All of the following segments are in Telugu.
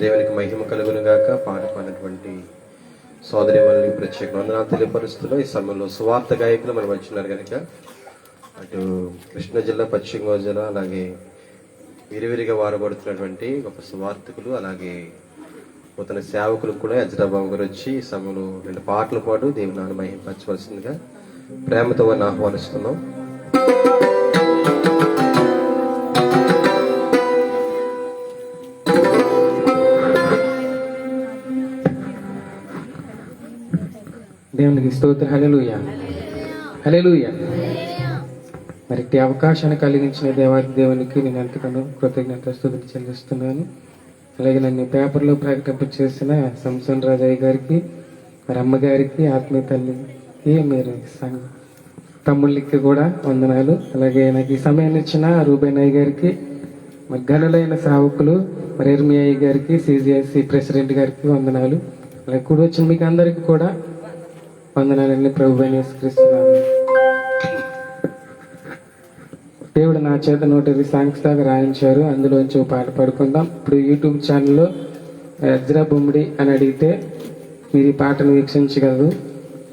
దేవునికి మహిమ కలుగును గాక. పాట పాడినటువంటి సోదరి మనల్ని ప్రత్యేక వందనాలు తెలియపరుస్తూ ఈ సమయంలో సువార్త గాయకులు మనం వచ్చినారు కనుక అటు కృష్ణా జిల్లా, పశ్చిమ గోదావరి జిల్లా, అలాగే విరివిరిగా వాడబడుతున్నటువంటి గొప్ప సువార్తకులు, అలాగే నూతన సేవకులు కూడా అజ్రాబాబు గారు వచ్చి ఈ సమయంలో 2 పాటలు పాడు దేవుని నామమును మహిమపరచవలసిందిగా ప్రేమతో వారిని ఆహ్వానిస్తున్నాం. దేవునికి స్తోత్రం. హల్లెలూయా, హల్లెలూయా. మరి ఈ అవకాశాన్ని కలిగించిన దేవునికి నేను ఎంతగానో కృతజ్ఞతాస్తుతులు చెల్లిస్తున్నాను. అలాగే నన్ను పేపర్లో ప్రకటింప చేసిన సంసన్ రాజయ్య గారికి, మరి అమ్మగారికి, ఆత్మీయ తల్లికి, మీరు తమ్ముళ్ళకి కూడా వందనాలు. అలాగే నాకు ఈ సమయాన్ని ఇచ్చిన రూబేనయ్య గారికి, మరి గనులైన సేవకులు మరి ఎర్మియయ్య గారికి, సిజిఐసి ప్రెసిడెంట్ గారికి వందనాలు. అలాగే కూడా వచ్చిన మీకు అందరికీ కూడా వందనాలన్నీ ప్రభువైన యేసుక్రీస్తునామమున. దేవుడు నా చేత 120 సాంగ్స్ దాకా రాయించారు. అందులోంచి ఒక పాట పాడుకుందాం. ఇప్పుడు యూట్యూబ్ ఛానల్లో అజ్రా బొమ్మిడి అని అడిగితే మీరు ఈ పాటను వీక్షించగలరు.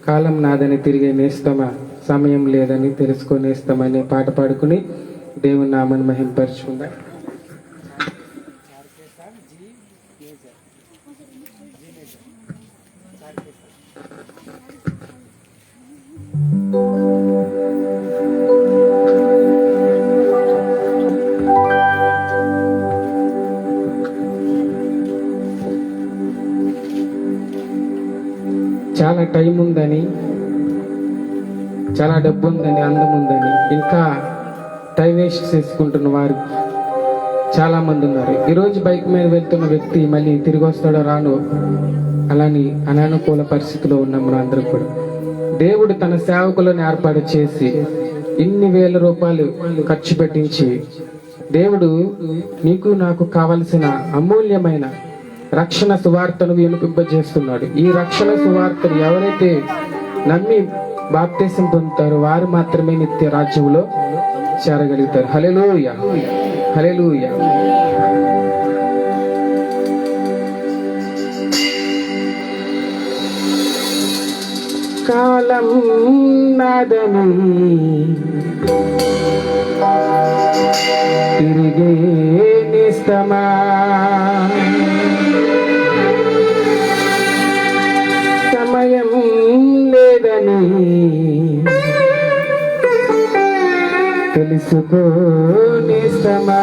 కాలం నాదని తిరిగే నేస్తమా, సమయం లేదని తెలుసుకొనేస్తామా అనే పాట పాడుకుని దేవుని నామమును మహిమపరచుకుందాం. చాలా టైం ఉందని, చాలా డబ్బు ఉందని, అందం ఉందని ఇంకా టైం వేస్ట్ చేసుకుంటున్న వారు చాలా మంది ఉన్నారు. ఈరోజు బైక్ మీద వెళ్తున్న వ్యక్తి మళ్ళీ తిరిగి వస్తాడో రాను అలాని అనానుకూల పరిస్థితిలో ఉన్నాం మనం అందరూ కూడా. దేవుడు తన సేవకులను ఏర్పాటు చేసి ఇన్ని వేల రూపాయలు ఖర్చు పెట్టించి దేవుడు నీకు నాకు కావలసిన అమూల్యమైన రక్షణ సువార్తను వినిపింపజేస్తున్నాడు. ఈ రక్షణ సువార్తను ఎవరైతే నమ్మి బాప్తిసం పొందుతారో వారు మాత్రమే నిత్య రాజ్యంలో చేరగలుగుతారు. హల్లెలూయా, హల్లెలూయా. కాలం నాదని తిరిగే నేస్తమా, సమయం లేదని తెలుసుకోనేస్తమా.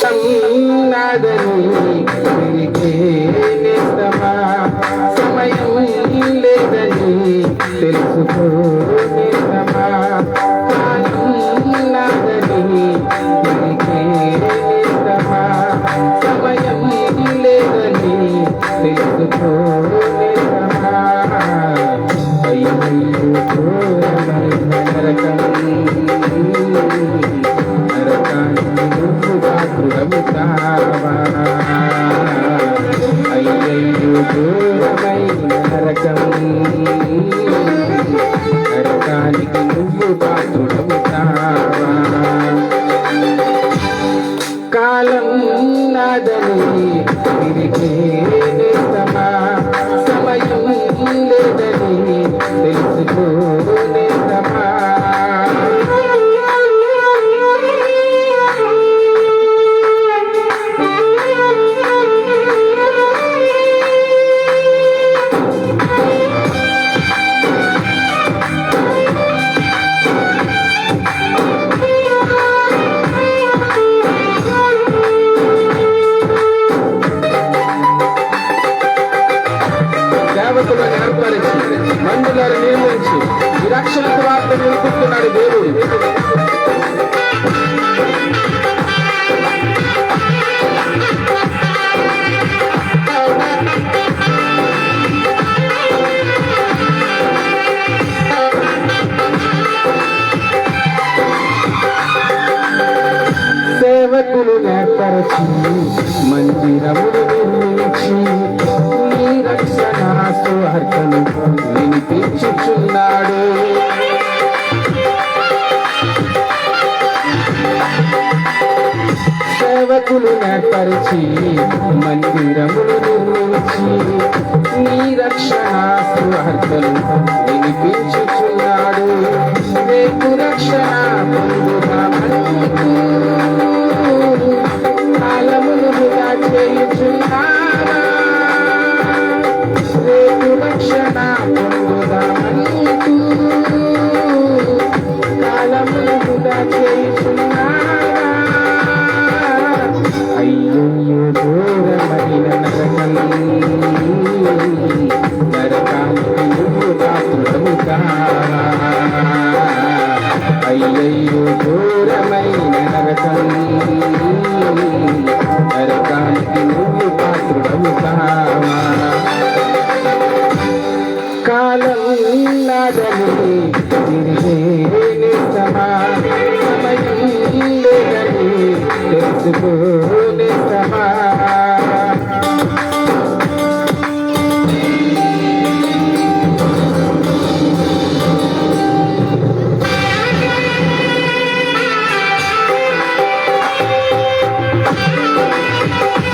సమయం లేదని తెలుసుకోనేస్తమా, నాదని నేస్తమా, సమయం లేదని తెలుసుకోనేస్తమా. అయ్యో నరకాన్ని నువ్వు పాత్రుడవుతావా, అయ్యయ్యో దూరమైన నరకం, నరకానికి నువ్వు పాత్రుడవుతావా. కాలం నాదని తిరిగే నేస్తమా, సమయం లేదని తెలుసుకోనేస్తమా. పరచి మందులను నియమించి ఈ రక్షణ వార్త నిలుపుతున్నాడు దేవుడు. సేవకులు ఏర్పరచి మందిరములు నిర్మించి నీ రక్షణ సువార్తను వినిపించుచున్నాడు. సేవకులు ఏర్పరిచి మందిరములు నిర్మించి నీ రక్షణ సువార్తను వినిపించుచున్నాడు. రేపు రక్షణ పొందుదామనుకుంటూ కాలమును వృధా చేయుచున్నారా? రేపు రక్షణ పొందుదామనుకుంటూ కాలమును వృధా చేయుచున్నారా? అయ్యయ్యో ఘోరమైన నరకానికి నువ్వు పాత్రుడవు కావా? అయ్యయ్యో ఘోరమైన నరకానికి నువ్వు పాత్రుడవు కావా? కాలం నాదని తిరిగే నిజమా, సమయం లేదని తెలుసుకో నిజమా.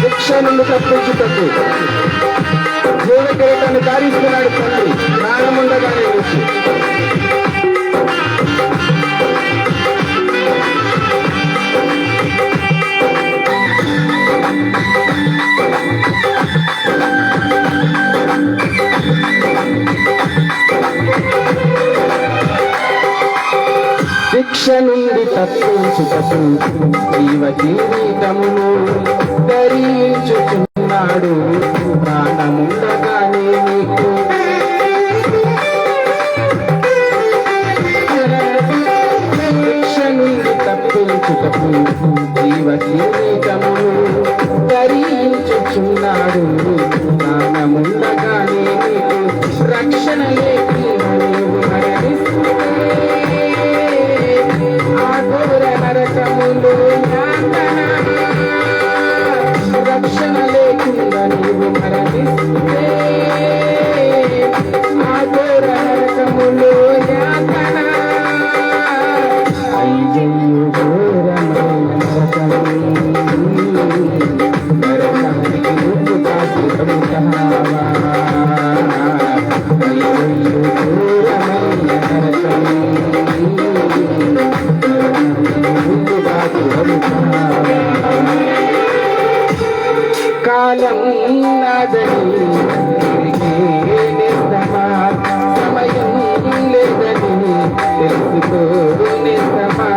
శిక్ష నుండి తప్పించుటకు జీవ కిరీటాన్ని ధారిస్తున్నాడు తండ్రి ప్రాణముండగానే వచ్చి. శిక్ష నుండి తప్పించుటకు జీవ కిరీటమును ధరించుచున్నాడు ప్రాణముండగానే నీకు. శిక్ష నుండి తప్పించుటకు జీవ కిరీటమును ధరించుచున్నాడు ప్రాణముండగానే నీకు. రక్షణ లేకి నీవు మరణిస్తే నరకములు రక్షణ లేకుండా నీవు మరణిస్తే ఆఘోర నరకములు యాతన. అయ్యయ్యో ఘోరమైన నరకానికి నువ్వు పాత్రుడవు కావా? అయ్యయ్యో ఘోరమైన కాలం నాదని తిరిగే నిజమా, సమయం లేదని తెలుసుకో నిజమా.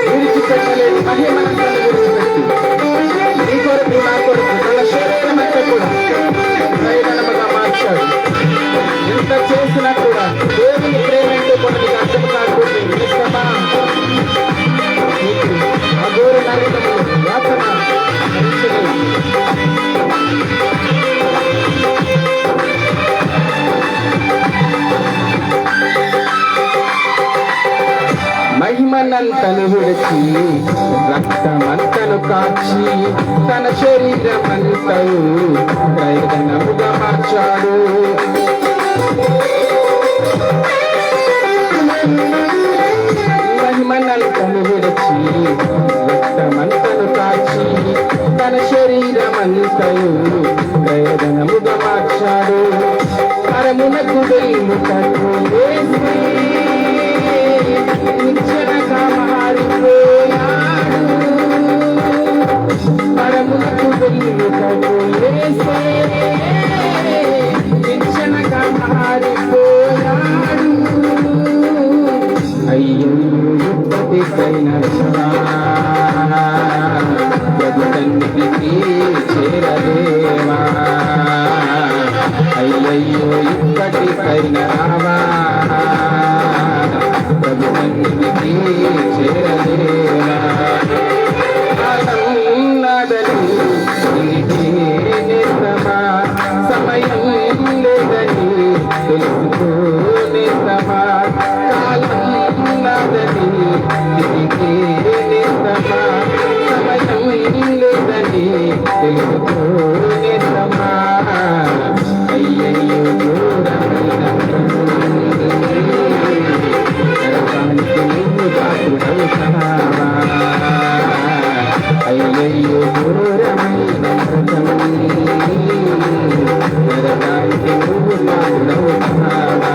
విడిచిపెట్టలేని మహిమనంతను విడిచిపెట్టి నీ కొరకు నా కొరకు తన శరీరమంతా కూడా ప్రయోజనముగా మార్చాడు. ఎంత చేసినా కూడా దేవుని ప్రేమేంటో కొన్నిగా అర్థం కాకుండా నిజమా అఘోర నరకము యాతన భరించలేదు. మహిమనంతను విడిచి రక్తమంతను కాచి తన శరీరమంతయు ప్రయోజనముగా మార్చాడు. మహిమనంతను విడిచి రక్తమంతను కాచి తన శరీరమంతయు ప్రయోజనముగా మార్చాడు. పరమునకు వెళ్ళుటకు నిత్యనగా మారిపోయాడు. పరమునకు వెళ్ళుటకు నిత్యనగా మారిపోయాడు. ఎప్పటికైనా రావా ప్రభు సన్నిధికి చేరలేవా నాదని నీకే నేస్తమా సమయం లేదని తెలుసుకోనేస్తమా కాలం నాదని నీకే నేస్తమా సమయం లేదని తెలుసుకోనేస్తమా అయ్యయ్యో దూరమైన నరకానికి నువ్వు దాటుడవుతావా అయ్యయ్యో దూరమైన నరకానికి నువ్వు దాటుడవుతావా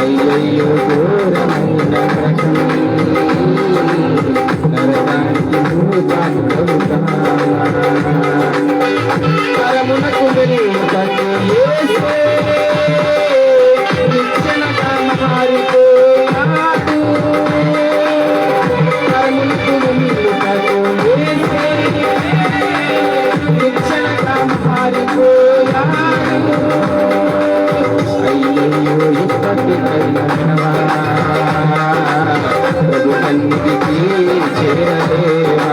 అయ్యయ్యో దూరమైన నరకానికి నువ్వు దాటుడవుతావా పరమునకు వెనుకకు యేసే నిత్యనగా మారిపోయాడు పరమునకు వెనుకకు యేసే నిత్యనగా మారిపోయాడు అయ్యయ్యో ఇప్పటికైనా వినవా ప్రభు సన్నిధికి చేరలేవా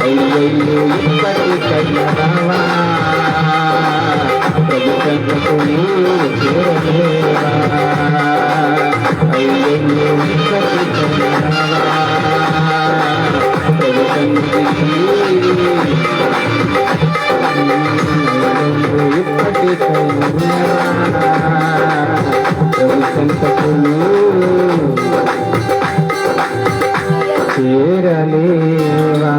అయ్యయ్యో ఇప్పటికైనా రావా ప్రభు సన్నిధికి చేరలేవా అయ్యయ్యో ఇప్పటికైనా రావా ప్రభు సన్నిధికి ఇప్పటికైనా ప్రభు సంతకులు చేరలేవా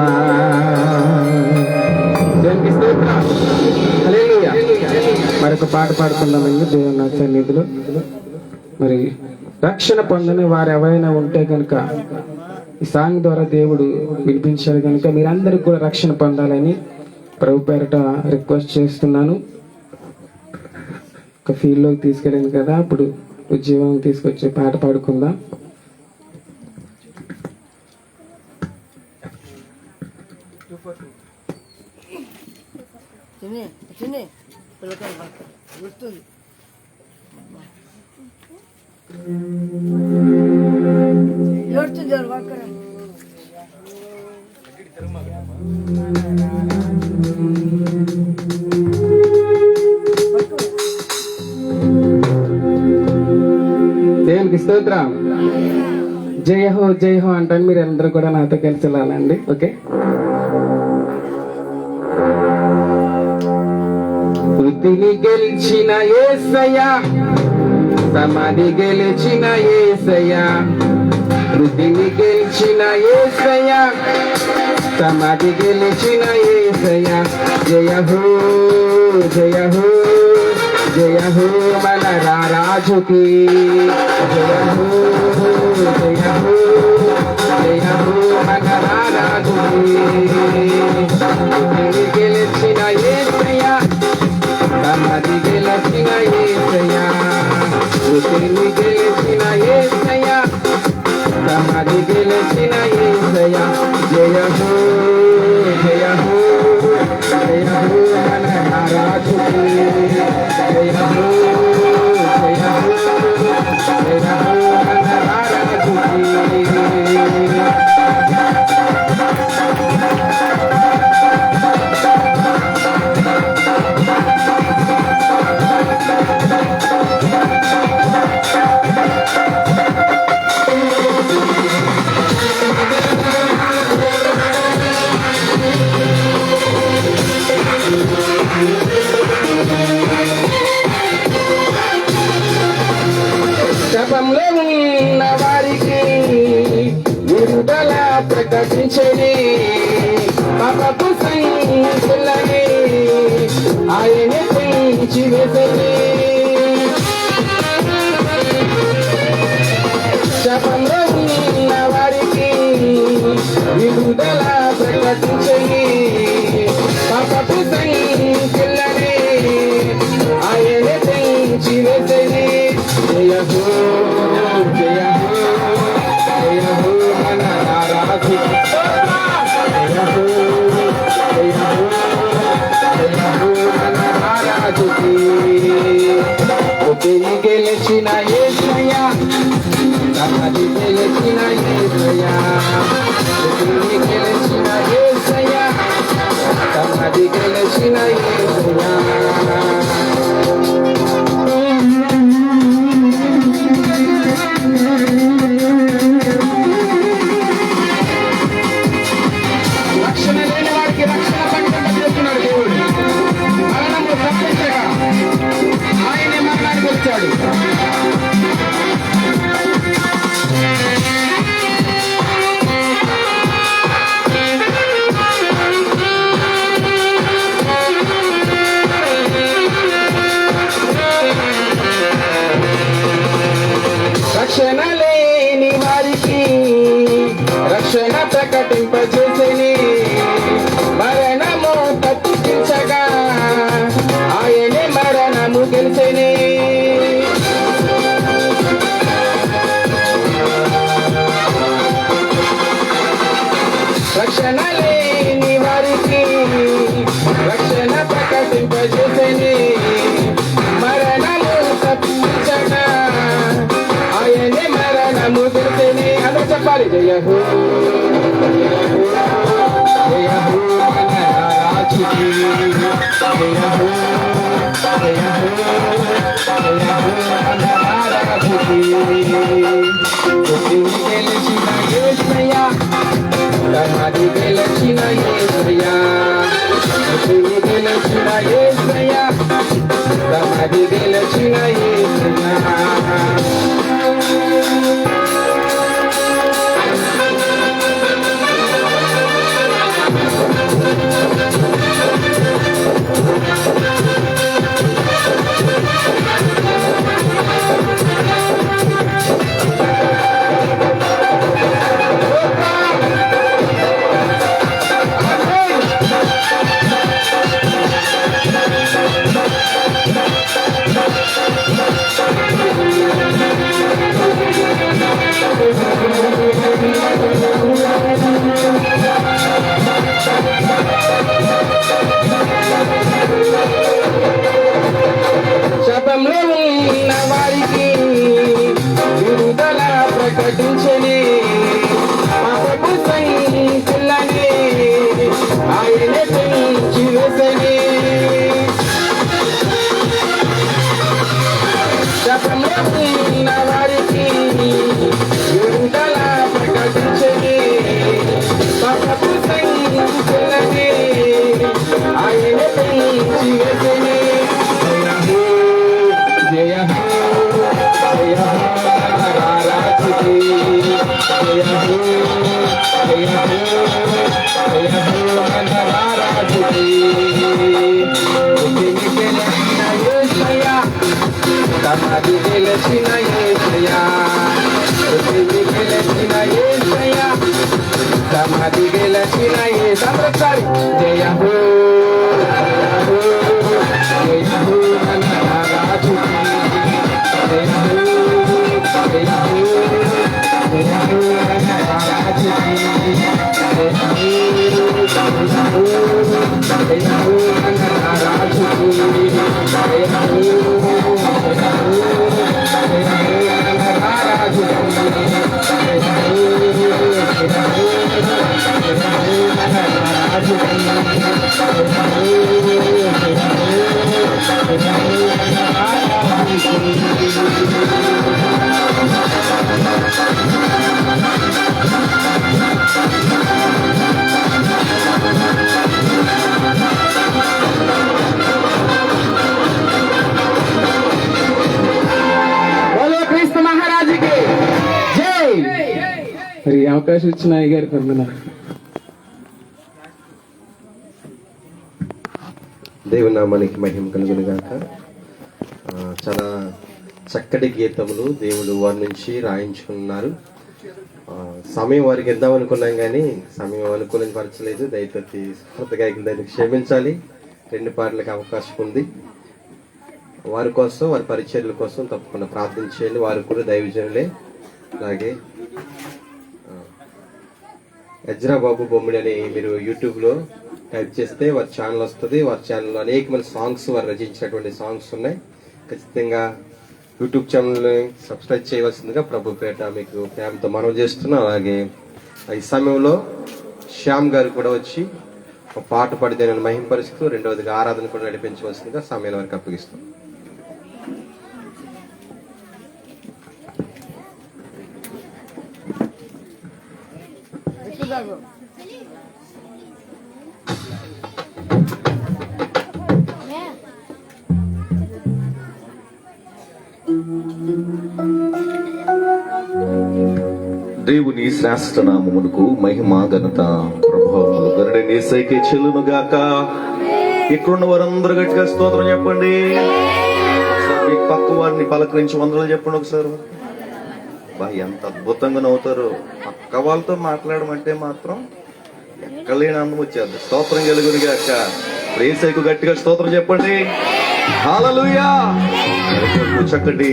మరొక పాట పాడుకుందామండి దేవుని సన్నిధిలో. మరి రక్షణ పొందని వారు ఎవరైనా ఉంటే కనుక ఈ సాంగ్ ద్వారా దేవుడు వినిపించాడు కనుక మీరందరూ కూడా రక్షణ పొందాలని ప్రభు పేరట రిక్వెస్ట్ చేస్తున్నాను. ఒక ఫీల్డ్లోకి తీసుకెళ్ళింది కదా, అప్పుడు ఉద్యోగం తీసుకొచ్చే పాట పాడుకుందాం. దేవునికి స్తోత్రం. జయ హో జయ హో అంటాను. మీరు అందరూ కూడా నాతో కలిసి వెళ్ళాలండి. ఓకే, వృత్తిని గెలిచిన యేసయ్యా, సమాధి గెలిచిన యేసయ్యా, వృత్తిని గెలిచిన యేసయ్యా, సమాధి గెలిచిన యేసయ్యా. జయ హో జయ హో జయ హో మన రారాజుకి జయ హో జయ హో జయ హో మన రారాజుకి. వృత్తిని గెలిచిన యేసయ్యా, సమాధి గెలిచిన యేసయ్యా, వృత్తిని గెలిచిన యేసయ్యా, సమాధి గెలిచిన యేసయ్యా. జయ హో జయ హో జయ హో మన రాజుకి జయ హో జయ హో జయ హో మన రాజుకి. శపంలో ఉన్న వారికి విడుదల ప్రకటించని పాపపు సంఖ్యలని ఆయన పెంచి వేసని. శపంలో ఉన్న వారికి విడుదల ప్రకటించని పాపపు సంఖ్యలని ఆయన పెంచి వేసని. జయ హో జయ హో జయ హో మన రాజు. జయ హో జయ హో జయ హో మన రాజుకి. గెలిచిన యేసయ్యా సమాధి గెలిచిన యేసయ్యా మృత్యువుని గెలిచిన యేసయ్యా సమాధి గెలిచిన యేసయ్యా రక్షణ లేని వాడికి రక్షణ ప్రకటింపజేస్తున్నాడు దేవుడు. మరణము తప్పించగా ఆయనే మరణానికి వచ్చాడు. రక్షణ లేని వారికి రక్షణ ప్రకటింపజేసేని మరణము తప్పించగా ఆయనే మరణము గెలిచెని. రక్షణ లేని వారికి రక్షణ ప్రకటింపజేసేని మరణము తప్పించగా ఆయనే మరణము గెలిచెని. అందరూ చెప్పాలి జయ హో జయ హో మన రాజుకి జయ హో జయ హో జయ హో మన రాజుకి. మృత్యువుని గెలిచిన యేసయ్యా సమాధి గెలిచిన యేసయ్యా మృత్యువుని గెలిచిన యేసయ్యా సమాధి గెలిచిన యేసయ్యా. శాపంలో ఉన్న వారికి విడుదల ప్రకటించని పాపపు సంఖ్యలని ఆయన పెంచి వేసని. శాపంలో ఉన్న వారికి విడుదల ప్రకటించని పాపపు సంఖ్యలని ఆయన పెంచి వేసని. జయ హో జయ హో రాజుకి జయ హో జయ హో జయ హో రాజుకి. మృత్యువుని గెలిచిన యేసయ్యా సమాధి గెలిచిన యేసయ్యా మృత్యువుని గెలిచిన యేసయ్యా సమాధి గెలిచిన యేసయ్యా. జయ హో జయ హో జయ హో మన రాజుకి జయ హో జయ హో జయ హో మన రాజుకి జయ హో జయ హో జయ హో మన రాజుకి జయ హో జయ హో జయ హో మన క్రీస్తు మహారాజుకి జై. మరి అవకాశం ఇచ్చిన అయ్యగారి వందనాలు. దేవుని నామానికి మహిమ కలుగును గాక. చాలా చక్కటి గీతములు దేవుడు వారి నుంచి రాయించుకున్నారు. సమయం వారికి ఇద్దాం అనుకున్నాం కానీ సమయం అనుకూలం పరచలేదు. దయచేసి కొత్తగా దాన్ని క్షమించాలి. 2 పాటలకు అవకాశం ఉంది. వారి కోసం, వారి పరిచర్యల కోసం తప్పకుండా ప్రార్థన చేయండి. వారు కూడా దైవజనులే. అలాగే ఎజ్రా బాబు బొమ్మిడి అని మీరు యూట్యూబ్లో టైప్ చేస్తే వారి ఛానల్ వస్తుంది. వారి ఛానల్లో అనేకమైన సాంగ్స్ వారు రచించినటువంటి సాంగ్స్ ఉన్నాయి. ఖచ్చితంగా యూట్యూబ్ ఛానల్ని సబ్స్క్రైబ్ చేయవలసిందిగా ప్రభు పేట మీకు ప్రేమతో మనవి చేస్తున్నాం. అలాగే ఈ సమయంలో శ్యామ్ గారు కూడా వచ్చి ఒక పాట పాడి దానిని మహింపరుస్తూ రెండవదిగా ఆరాధన కూడా నడిపించవలసిందిగా సమయం వరకు అప్పగిస్తాం. దేవుని శ్రేష్ఠ నామమునకు మహిమ ఘనత ప్రభావములు గరుడైన యేసయ్యకే చెల్లును గాక. ఇక్కడున్న వారందరూ గట్టిగా స్తోత్రం చెప్పండి. మీ పక్క వారిని పలకరించి వందలు చెప్పండి ఒకసారి. ఎంత అద్భుతంగా నవ్వుతారు. పక్క వాళ్ళతో మాట్లాడమంటే మాత్రం ఎక్కలేని అందం వచ్చేది. స్తోత్రం కలుగును గాక. యేసయ్యకు గట్టిగా స్తోత్రం చెప్పండి. హల్లెలూయా. చక్కటి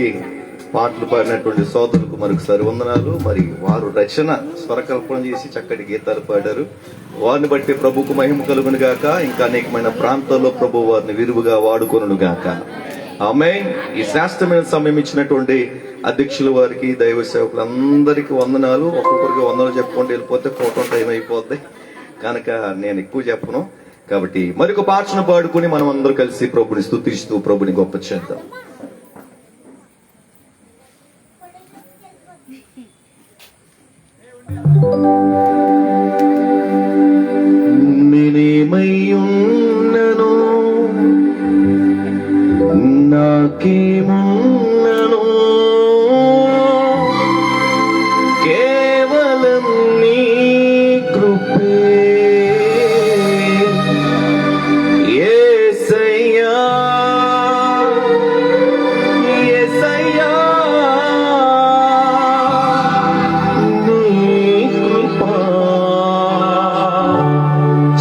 పాటలు పాడినటువంటి సోదరులకు మరొకసారి వందనాలు. మరి వారు రచన స్వరకల్పన చేసి చక్కటి గీతాలు పాడారు. వారిని బట్టి ప్రభుకు మహిమ కలుగును గాక. ఇంకా అనేకమైన ప్రాంతాల్లో ప్రభు వారిని విరివిగా వాడుకొనును గాక. ఆమేన్. ఈ శ్రేష్టమైన సమయం ఇచ్చినటువంటి అధ్యక్షుల వారికి, దైవ సేవకులందరికీ వందనాలు. ఒక్కొక్కరికి వందనాలు చెప్పుకుంటూ వెళ్ళిపోతే ఫోటో టైం అయిపోద్ది కనుక నేను ఎక్కువ చెప్పను. కాబట్టి మరొక పాటను పాడుకుని మనం అందరూ కలిసి ప్రభుని స్తుతిస్తూ ప్రభుని గొప్ప చేద్దాం. నేనేమయ్యున్నను నాకేమున్నను కేవలం నీ కృపే యేసయ్యా. యేసయ్యా నీ కృపా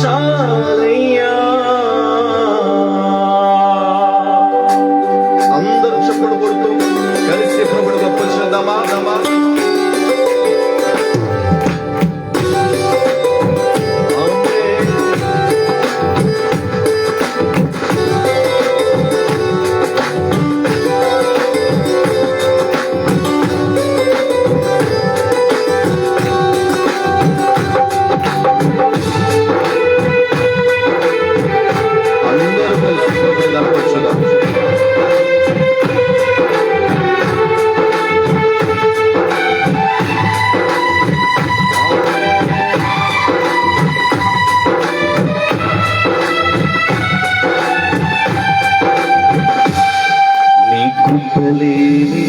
చాలయ్యా. అందరూ చప్పుడు కొడుతూ కలిసి ప్రభుడు గొప్ప చేద్దామా. అందరూ కలిసి ప్రభుని గొప్ప నీ కృపలేని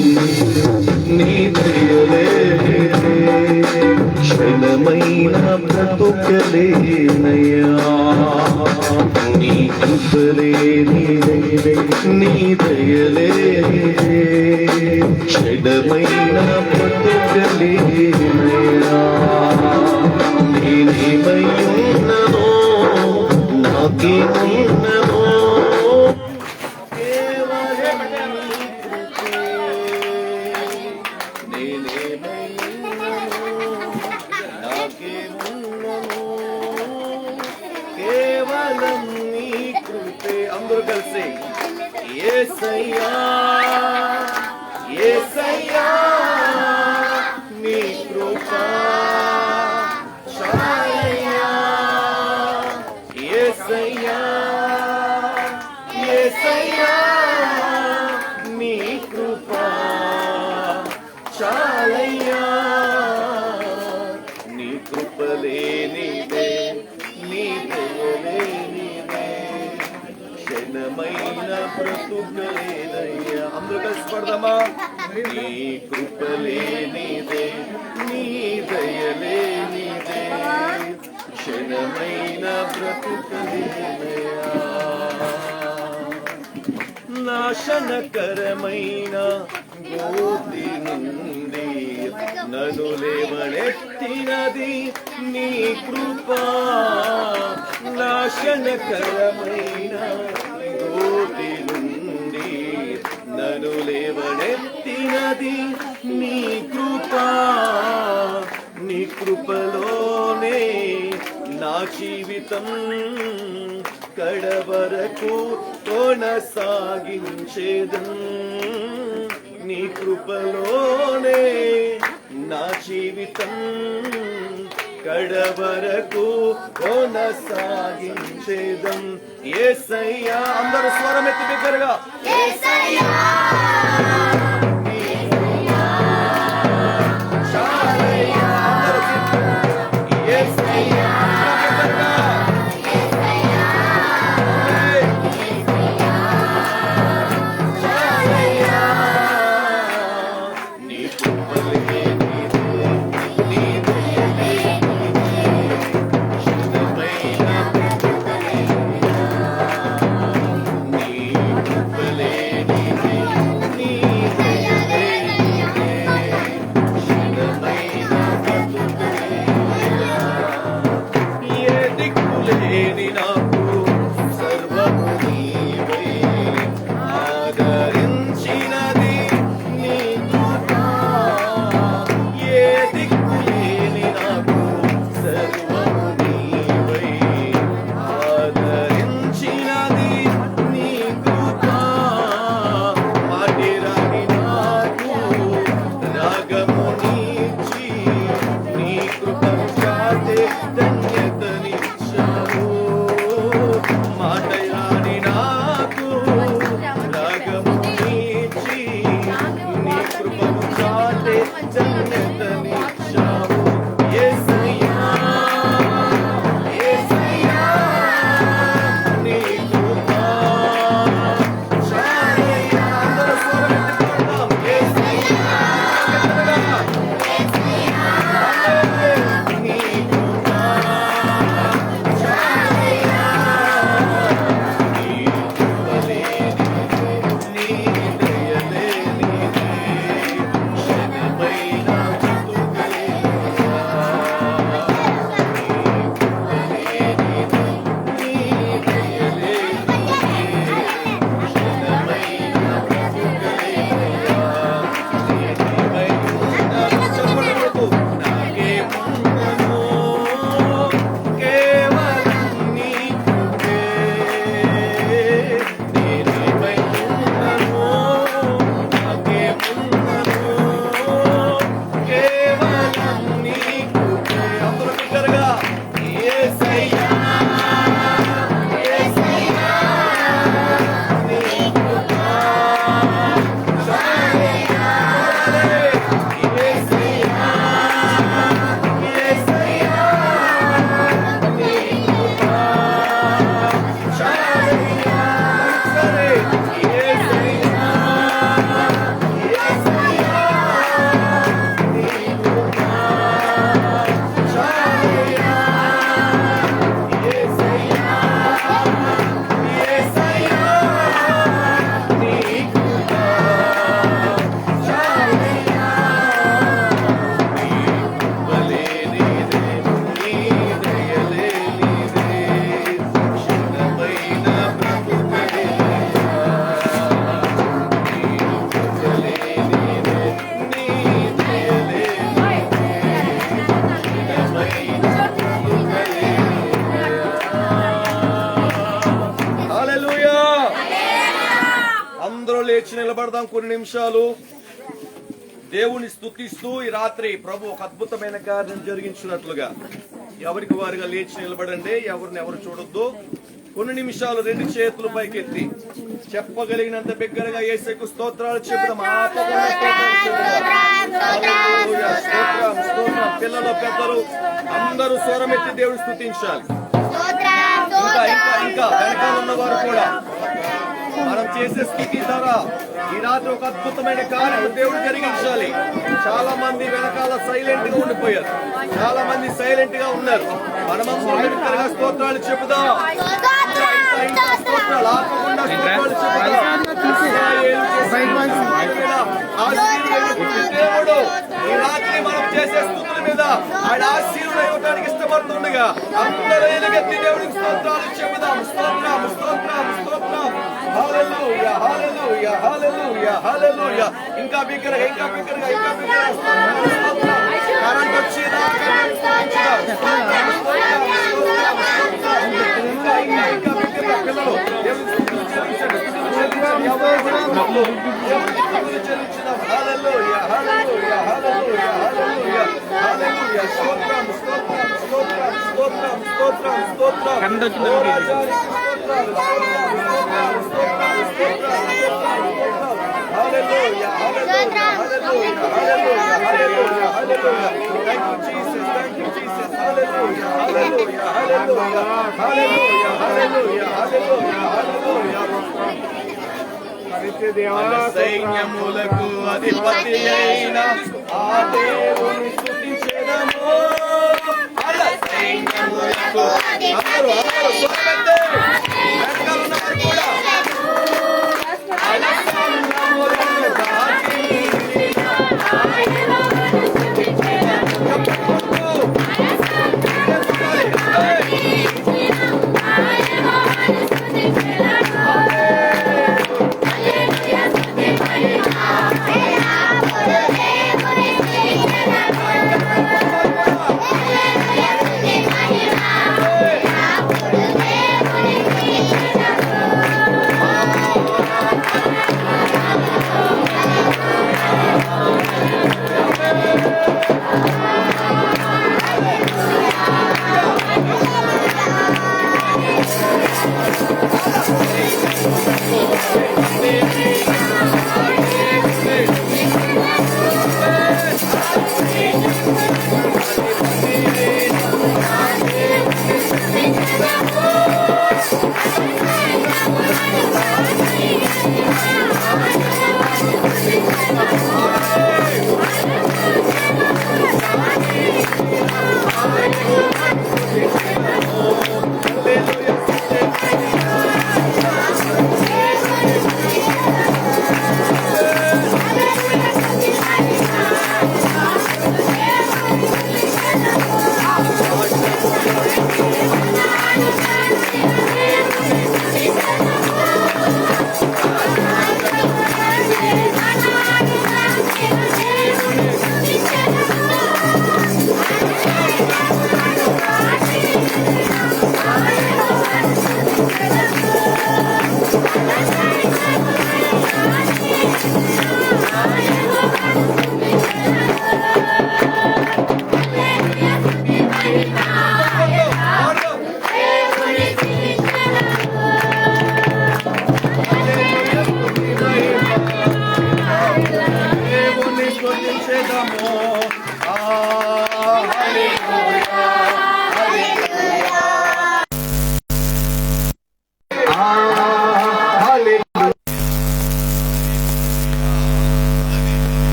నీ దయలేని క్షణమైన బ్రతుకలేనయ్యా. నీ కృపలేని నీ దయలేని క్షణమైన బ్రతుకలేనయ్యా. నేనేమయ్యున్ననో నాకేమున్ననో కేవలం నీ కృపే. అందరూ కలిసి యేసయ్యా యేసయ్యా నీ కృపా చాలయ్యా. యేసయ్యా యేసయ్యా నీ కృపా చాలయ్యా. నీ కృపలేనిదే నీ దయలేనిదే క్షణమైన బ్రతుకలేనయ్యా. అందరూ కలిసి పడదామా. నీ కృపలేనిదే నీ దయలేనిదే క్షణమైన బ్రతుకలేనయ్యా. నాశనకరమైన గోతి నుండి నన్ను లేవనెత్తినది నీ కృపా. నాశనకరమైన గోతి నుండి నన్ను లేవనెత్తినది నీ కృపా. నీ కృపలోనే నా జీవితం కడవరకు కొనసాగించేదం. నీ కృపలోనే నా జీవితం కడవరకు కొనసాగించేదం. యేసయ్యా అందరూ స్వరం ఎత్తి బిగ్గరగా యేసయ్యా చాలయ్యా అందరూ యేసయ్యా బిగ్గరగా చాలయ్యా నీ కృపలే లేచి నిలబడదాం కొన్ని నిమిషాలు దేవుని స్తుతిస్తూ ఈ రాత్రి ప్రభు ఒక అద్భుతమైన కార్యం జరిగించినట్లుగా ఎవరికి వారిగా లేచి నిలబడండి. ఎవరిని ఎవరు చూడొద్దు. కొన్ని నిమిషాలు రెండు చేతులు పైకెత్తి చెప్పగలిగినంత బిగ్గరగా యేసుకు స్తోత్రాలు చెబుదాం. పిల్లలు పెద్దలు అందరూ స్వరమెత్తి దేవుని స్తుతించాలి. ఇంకా వెనకాల ఉన్నవారు కూడా మనం చేసే స్థితి ద్వారా ఈ రాత్రి ఒక అద్భుతమైన కార్యం దేవుడు జరిగించాలి. చాలా మంది వెనకాల సైలెంట్ గా ఉండిపోయారు, చాలా మంది సైలెంట్ గా ఉన్నారు. మనమందరం వెనకాల స్తోత్రాలు చెబుదాం. స్తోత్రాలు ఆపకుండా స్తోత్రాలు చెబుదాం. దేవుడు ఈ రాత్రి మనం చేసే స్థుతుల మీద ఆయన ఆశీర్వాదం ఇవ్వడానికి ఇష్టపడుతుండగా అందరూ ఎలుగెత్తి దేవుడికి స్తోత్రాలు చెబుదాం. స్తోత్రం స్తోత్రం స్తోత్రం. హల్లెలూయా హల్లెలూయా హల్లెలూయా హల్లెలూయా. ఇంకా బిగ్గరగా ఇంకా బిగ్గరగా ఇంకా బిగ్గరగా కరెంట్ వచ్చేదాకా ఇంకా బిగ్గరగా పిల్లలు దేవుడికి చెల్లించండి. సైన్యములకు అధిపతి అయిన ఆ దేవుని స్తుతించెదము. సైన్యములకు అందరూ స్వరమెత్తి వెనకాల ఉన్నవారు కూడా సైన్యములను దాటి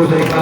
Hallelujah.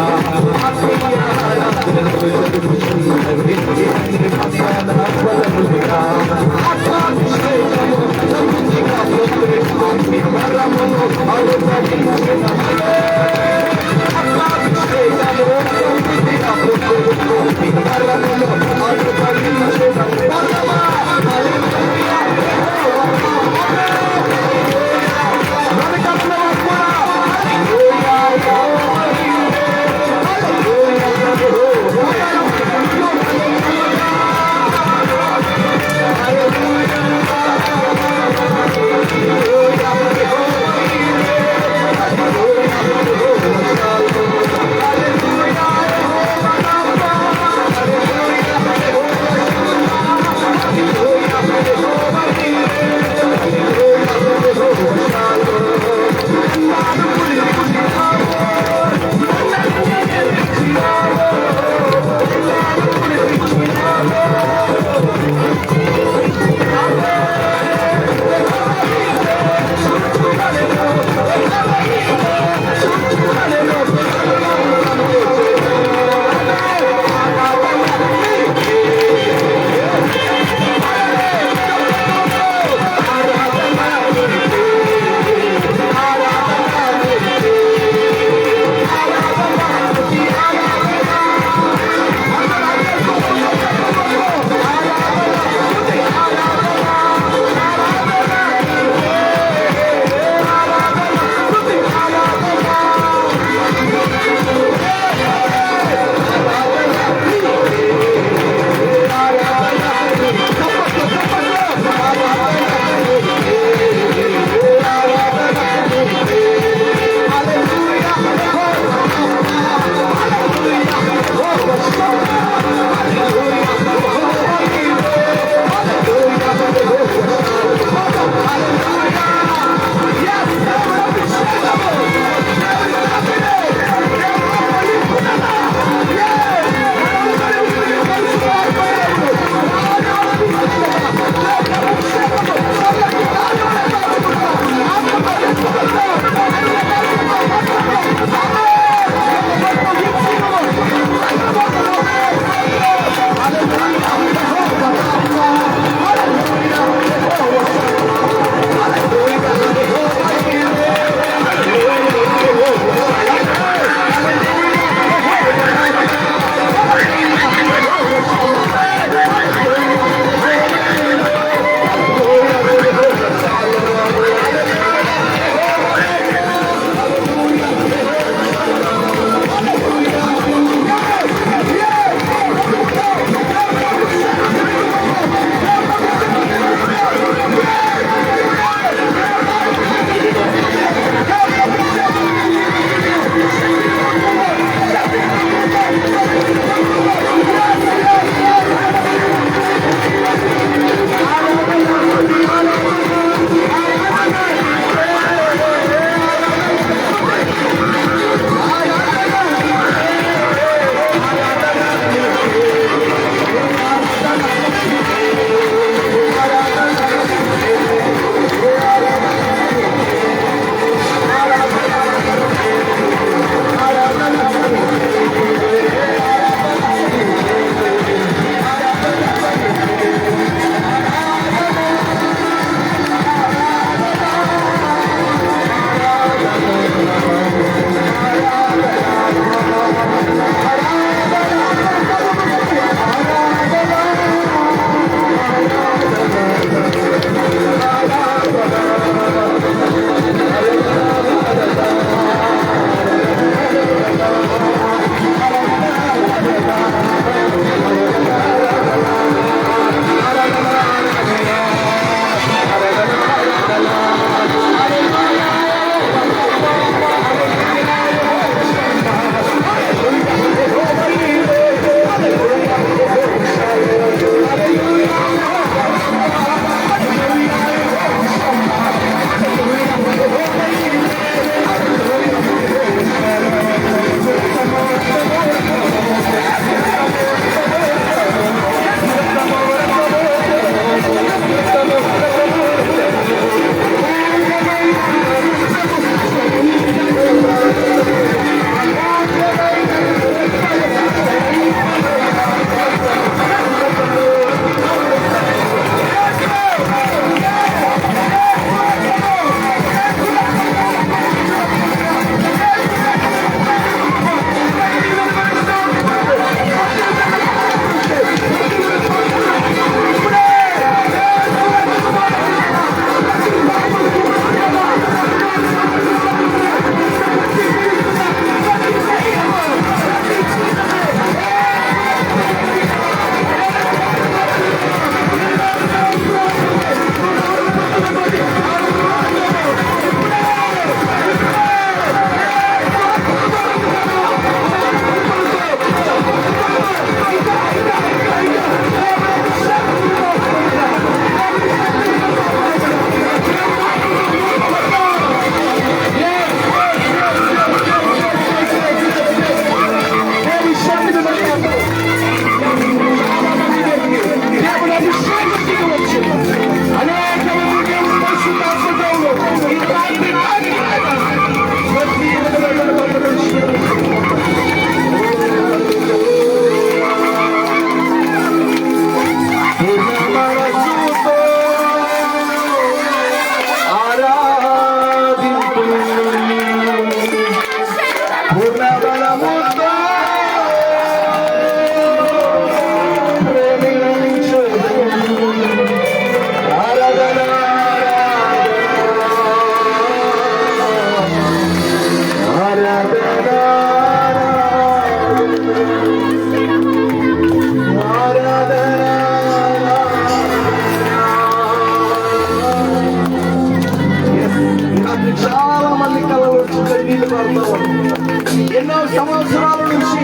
ఎన్నో సంవత్సరాల నుంచి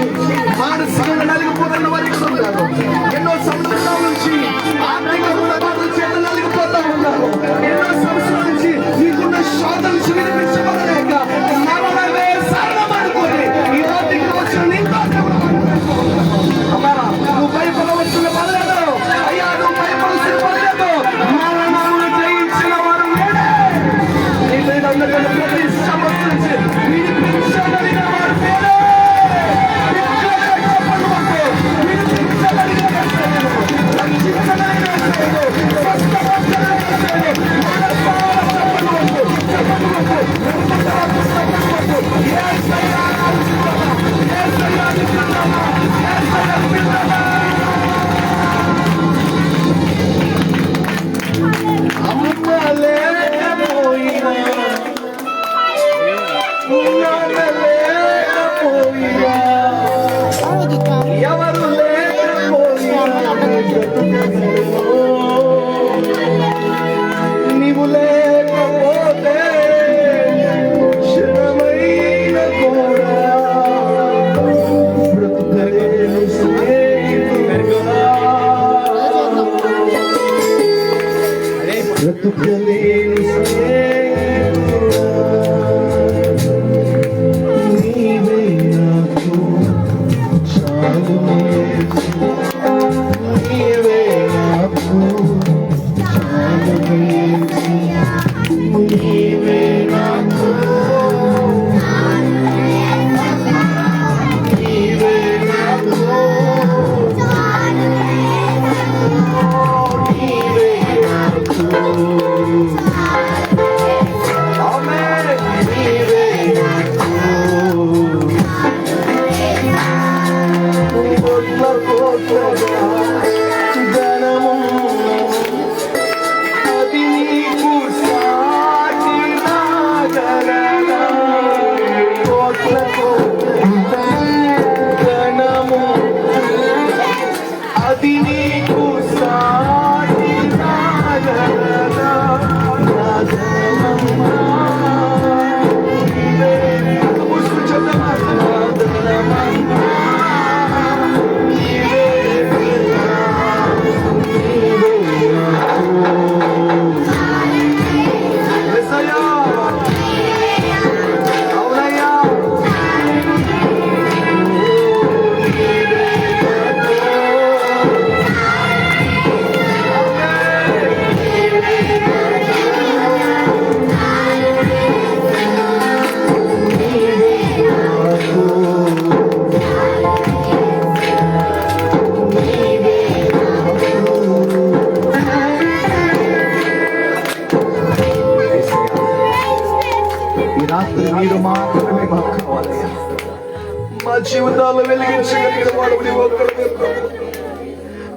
మానసికంగా నలిగిపోతున్న వారు ఇక్కడ ఉన్నారు. ఎన్నో సంవత్సరాల నుంచి ఆర్థిక రుణబాధల చేత నలిగిపోతూ ఉన్నారు. ఎన్నో సంవత్సరాల నుంచి నీకున్న శోధ నుంచి వినిపించబడలేక మరణమే శరణమనుకొని ఈ రోజుకి వచ్చిన నీతో అమ్మారా, నువ్వు భయపడవలసిన పడలేదు. అయ్యా, నువ్వు భయపడాల్సిన పడలేదు. మరణమును జయించిన వారు నేనే. నీ మీద ఉన్నటువంటి ప్రతి సమస్య నుంచి వినిపించగలిగిన వారు నేనే. వినిపించగలిగిన యేసయ్యను, రక్షించగలిగిన యేసయ్యను, స్వస్థపరచగలిగిన యేసయ్యను, ఎవరు నీవు లేకపోతే క్షణమైన కూడా బ్రతుకలేని స్నేహితుడా, బ్రతుకలేని స్నేహితుడా, నీవే నాకు చాలు, నీవే నాకు చాలు, నీవే నాకు, నీవే నాకు, నీవే నాకు, ఆమేన్, నీవే నాకు. ధనము అది నీకు సాటి నాగరగా, ధనము అది నీకు సాటి నాగరగా, నా ధనమా నీవే. ముసుగు చెప్తామా, నా ధనమా మీరు మాత్రమే మాకు కావాలయ్యా. మా జీవితాల్లో వెలిగించగలిగిన వాడు నీ ఒక్కడే.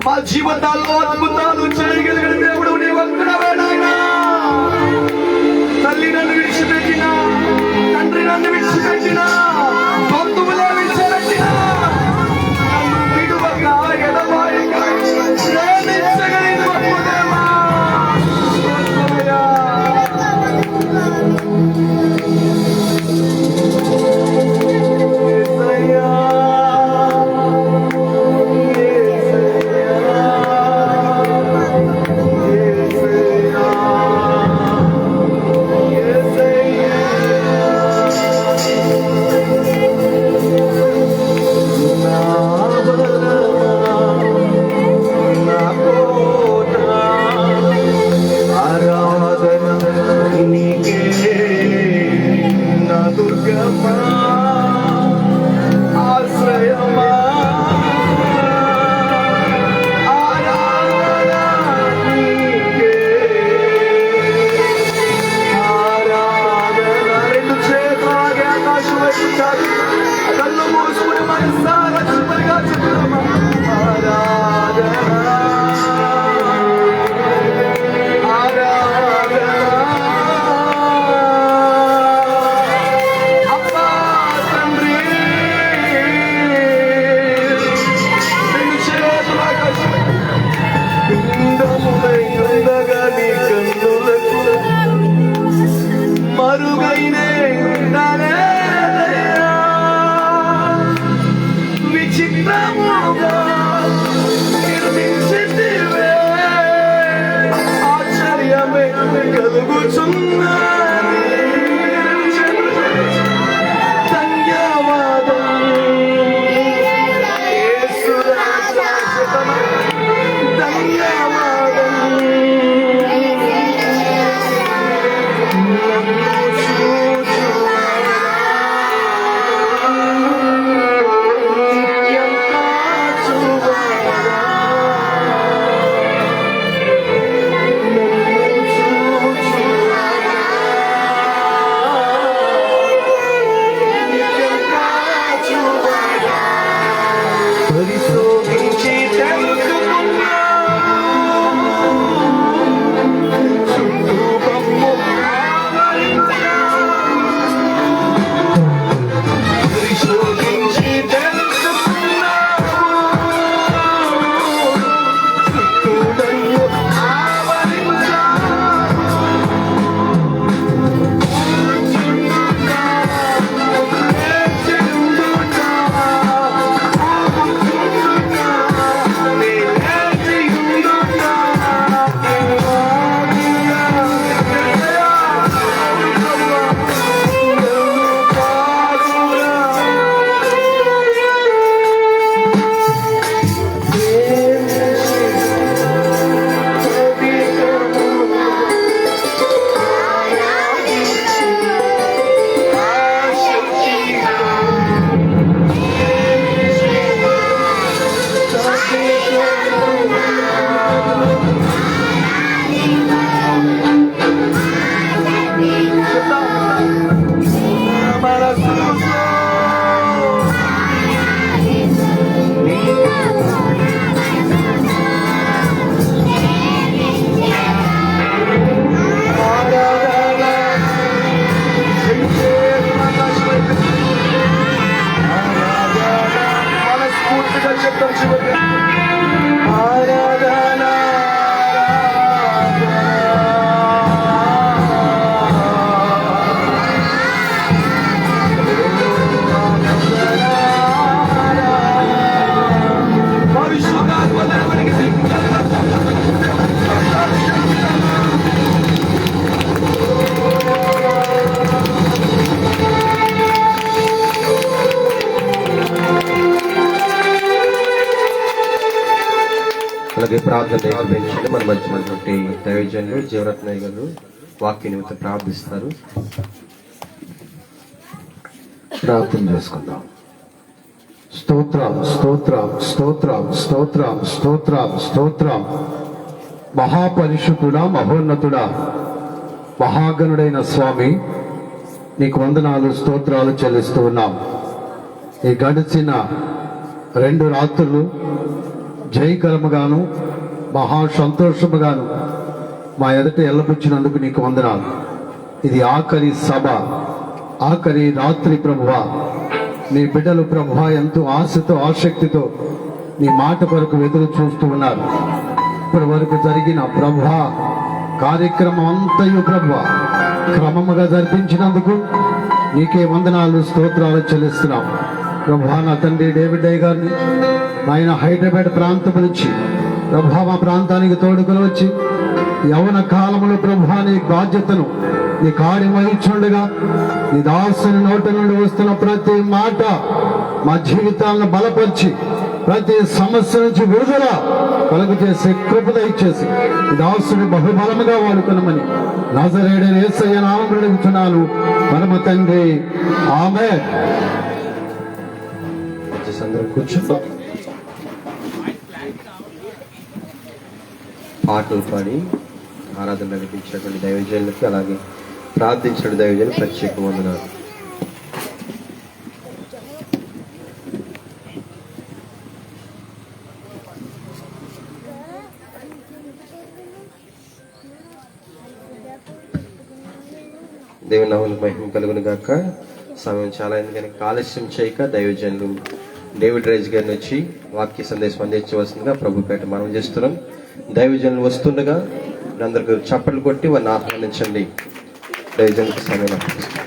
మా జీవితాల్లో అద్భుతాలు చేయగలిగిన దేవుడు నీ ఒక్కడే నాయనా. తల్లి నన్ను విడిచిపెట్టినా, తండ్రి నన్ను విడిచిపెట్టినా, బంధువులే విడిచిపెట్టినా, నన్ను విడువక ఎడబాయక ప్రేమించగలిగిన గొప్ప దేవా. చెప్తాం చివరిగా ఆరాధన అలాగే ప్రార్థన ఏకీభవించండి. మన మధ్య ఉన్నటువంటి దైవజనులు జీవరత్నయ్య గారు వాక్య నిమిత్తం ప్రార్థిస్తారు. ప్రార్థన చేసుకుందాం. స్తోత్రం స్తోత్రం స్తోత్రం స్తోత్రం స్తోత్రం స్తోత్రం. మహాపరిశుద్ధుడా, మహోన్నతుడా, మహాగణుడైన స్వామి, నీకు వందనాలు స్తోత్రాలు చెల్లిస్తూ ఉన్నాం. ఈ గడిచిన 2 రాత్రులు జయకరముగాను మహా సంతోషముగాను మా ఎదుట ఎల్లబుచ్చినందుకు నీకు వందనాలు. ఇది ఆఖరి సభ, ఆఖరి రాత్రి ప్రభువా. నీ బిడ్డలు ప్రభువా ఎంతో ఆశతో ఆసక్తితో నీ మాట కొరకు ఎదురు చూస్తూ ఉన్నారు. ఇప్పటి వరకు జరిగిన ప్రభువా కార్యక్రమం అంతయు ప్రభువా క్రమముగా జరిపించినందుకు నీకే వందనాలు స్తోత్రాలు చెల్లిస్తున్నాం. ప్రభువా, నా తండ్రి డేవిడ్ అయ్య గారిని ఆయన హైదరాబాద్ ప్రాంతం నుంచి ప్రభువా మా ప్రాంతానికి తోడుకొని వచ్చి యవన కాలంలో ప్రభువా నీ బాధ్యతను నీ కార్యం వహించుండగా నీ దాసుని నోటి నుండి వస్తున్న ప్రతి మాట మా జీవితాలను బలపరిచి ప్రతి సమస్య నుంచి విడుదల కలుగు చేసి కృప ఇచ్చేసి ఈ దాసుని బహుబలముగా వాడుకొనమని నజరేయుడైన యేసయ్య నామములో అడుగుతున్నాను పరమ తండ్రి, ఆమేన్. అందరం కూర్చుందాం. పాటలు పాడి ఆరాధన నడిపించినటువంటి దైవజనులకి అలాగే ప్రార్థించిన దైవజనులు ప్రత్యేక వందనాలు. దేవుని నామమునకు మహిమ కలుగును గాక. సమయం చాలా అయింది కనుక ఆలస్యం చేయక దైవజనులు డేవిడ్ రైజ్ గారిని వచ్చి వాక్య సందేశం అందించవలసిందిగా ప్రభుపేట మనం చేస్తున్నాం. దైవజనులు వస్తుండగా అందరికీ చప్పట్లు కొట్టి వారిని ఆహ్వానించండి. దైవజనులకు సమయం అప్పగిస్తాం.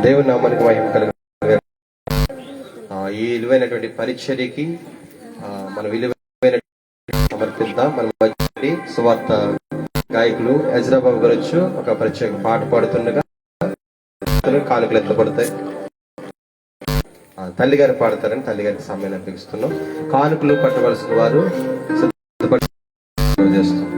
దేవుని నామానికి మహిమ కలుగును. ఈ విలువైనటువంటి పరిచర్యకి మన విలువైన సమర్పిద్దాం. మన మధ్య సువార్త గాయకులు ఎజ్రాబాబు గారు వచ్చి ఒక ప్రత్యేక పాట పాడుతుండగా కానుకలు ఎత్తపడతాయి. తల్లిగారు పాడతారని తల్లిగారికి సమయాన్ని అప్పగిస్తున్నాం. కానుకలు పట్టవలసిన వారు చేస్తాం.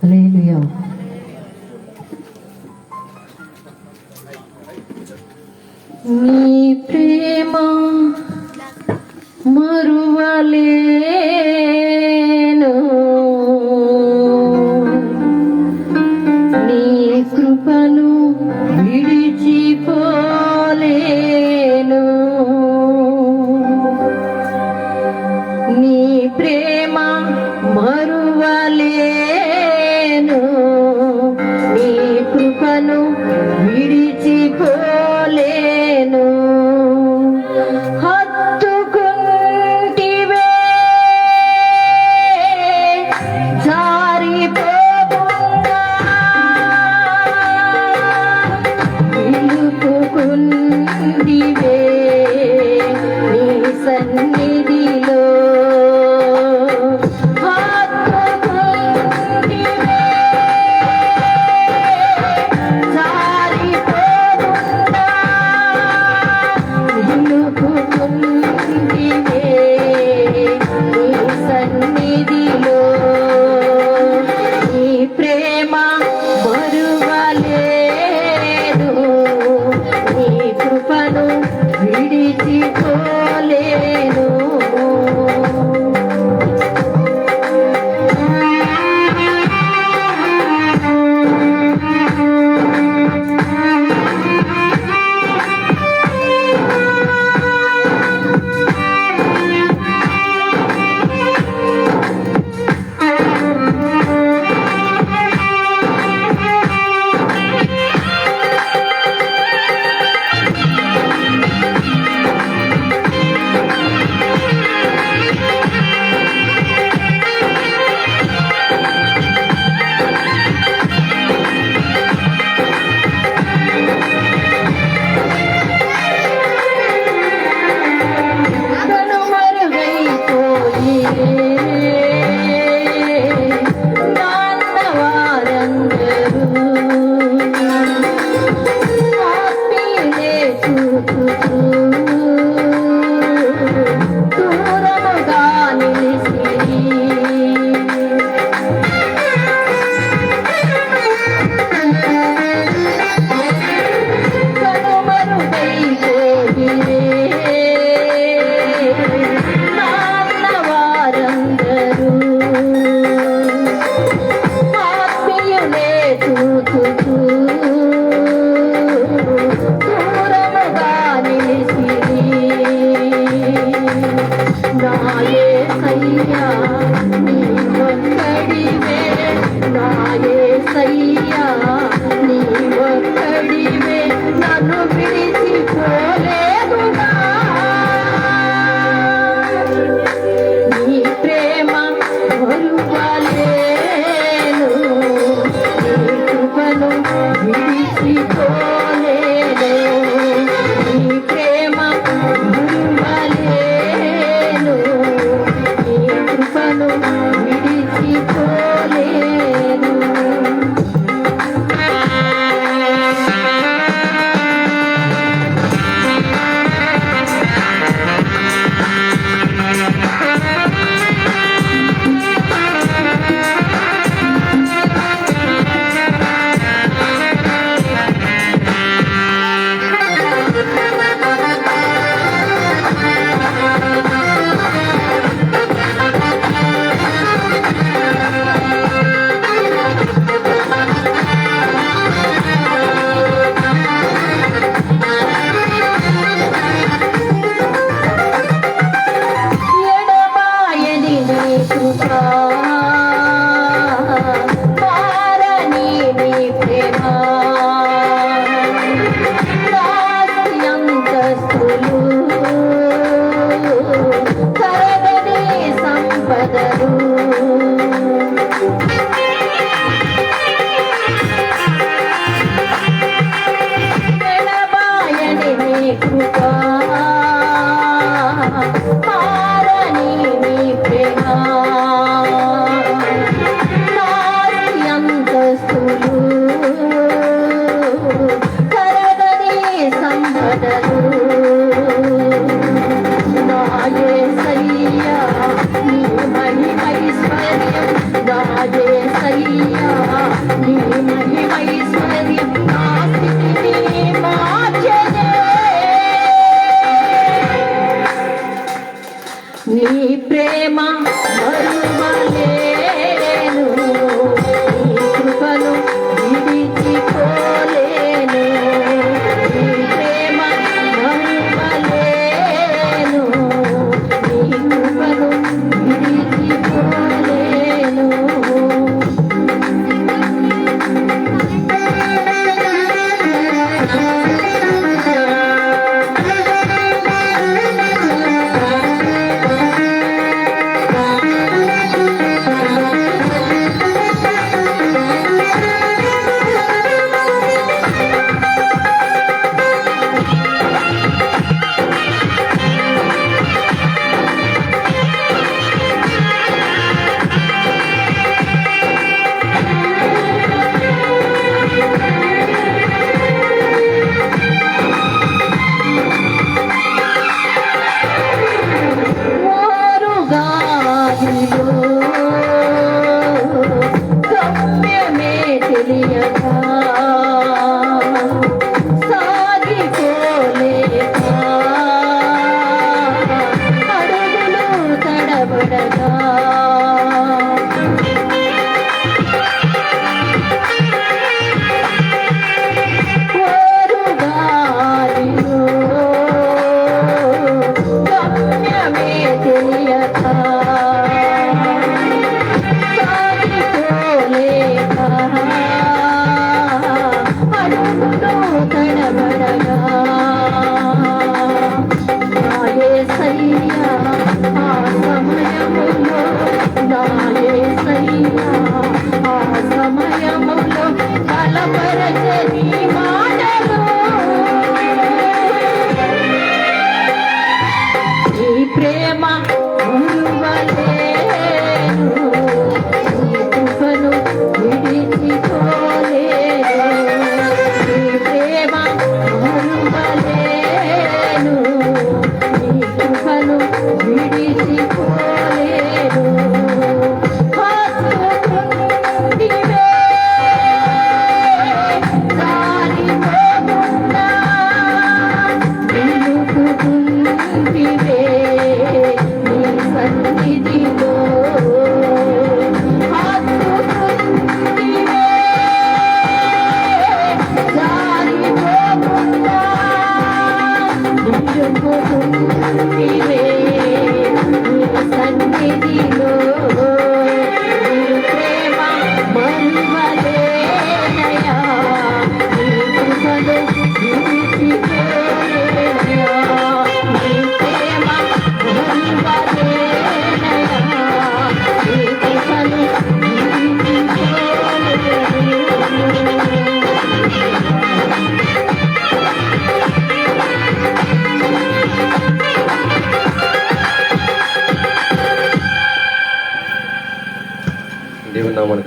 హల్లెలూయా. నీ ప్రేమ మరువలేను, నీ కృపను విడిచిపోలేను, నీ ప్రేమ మరువలేను,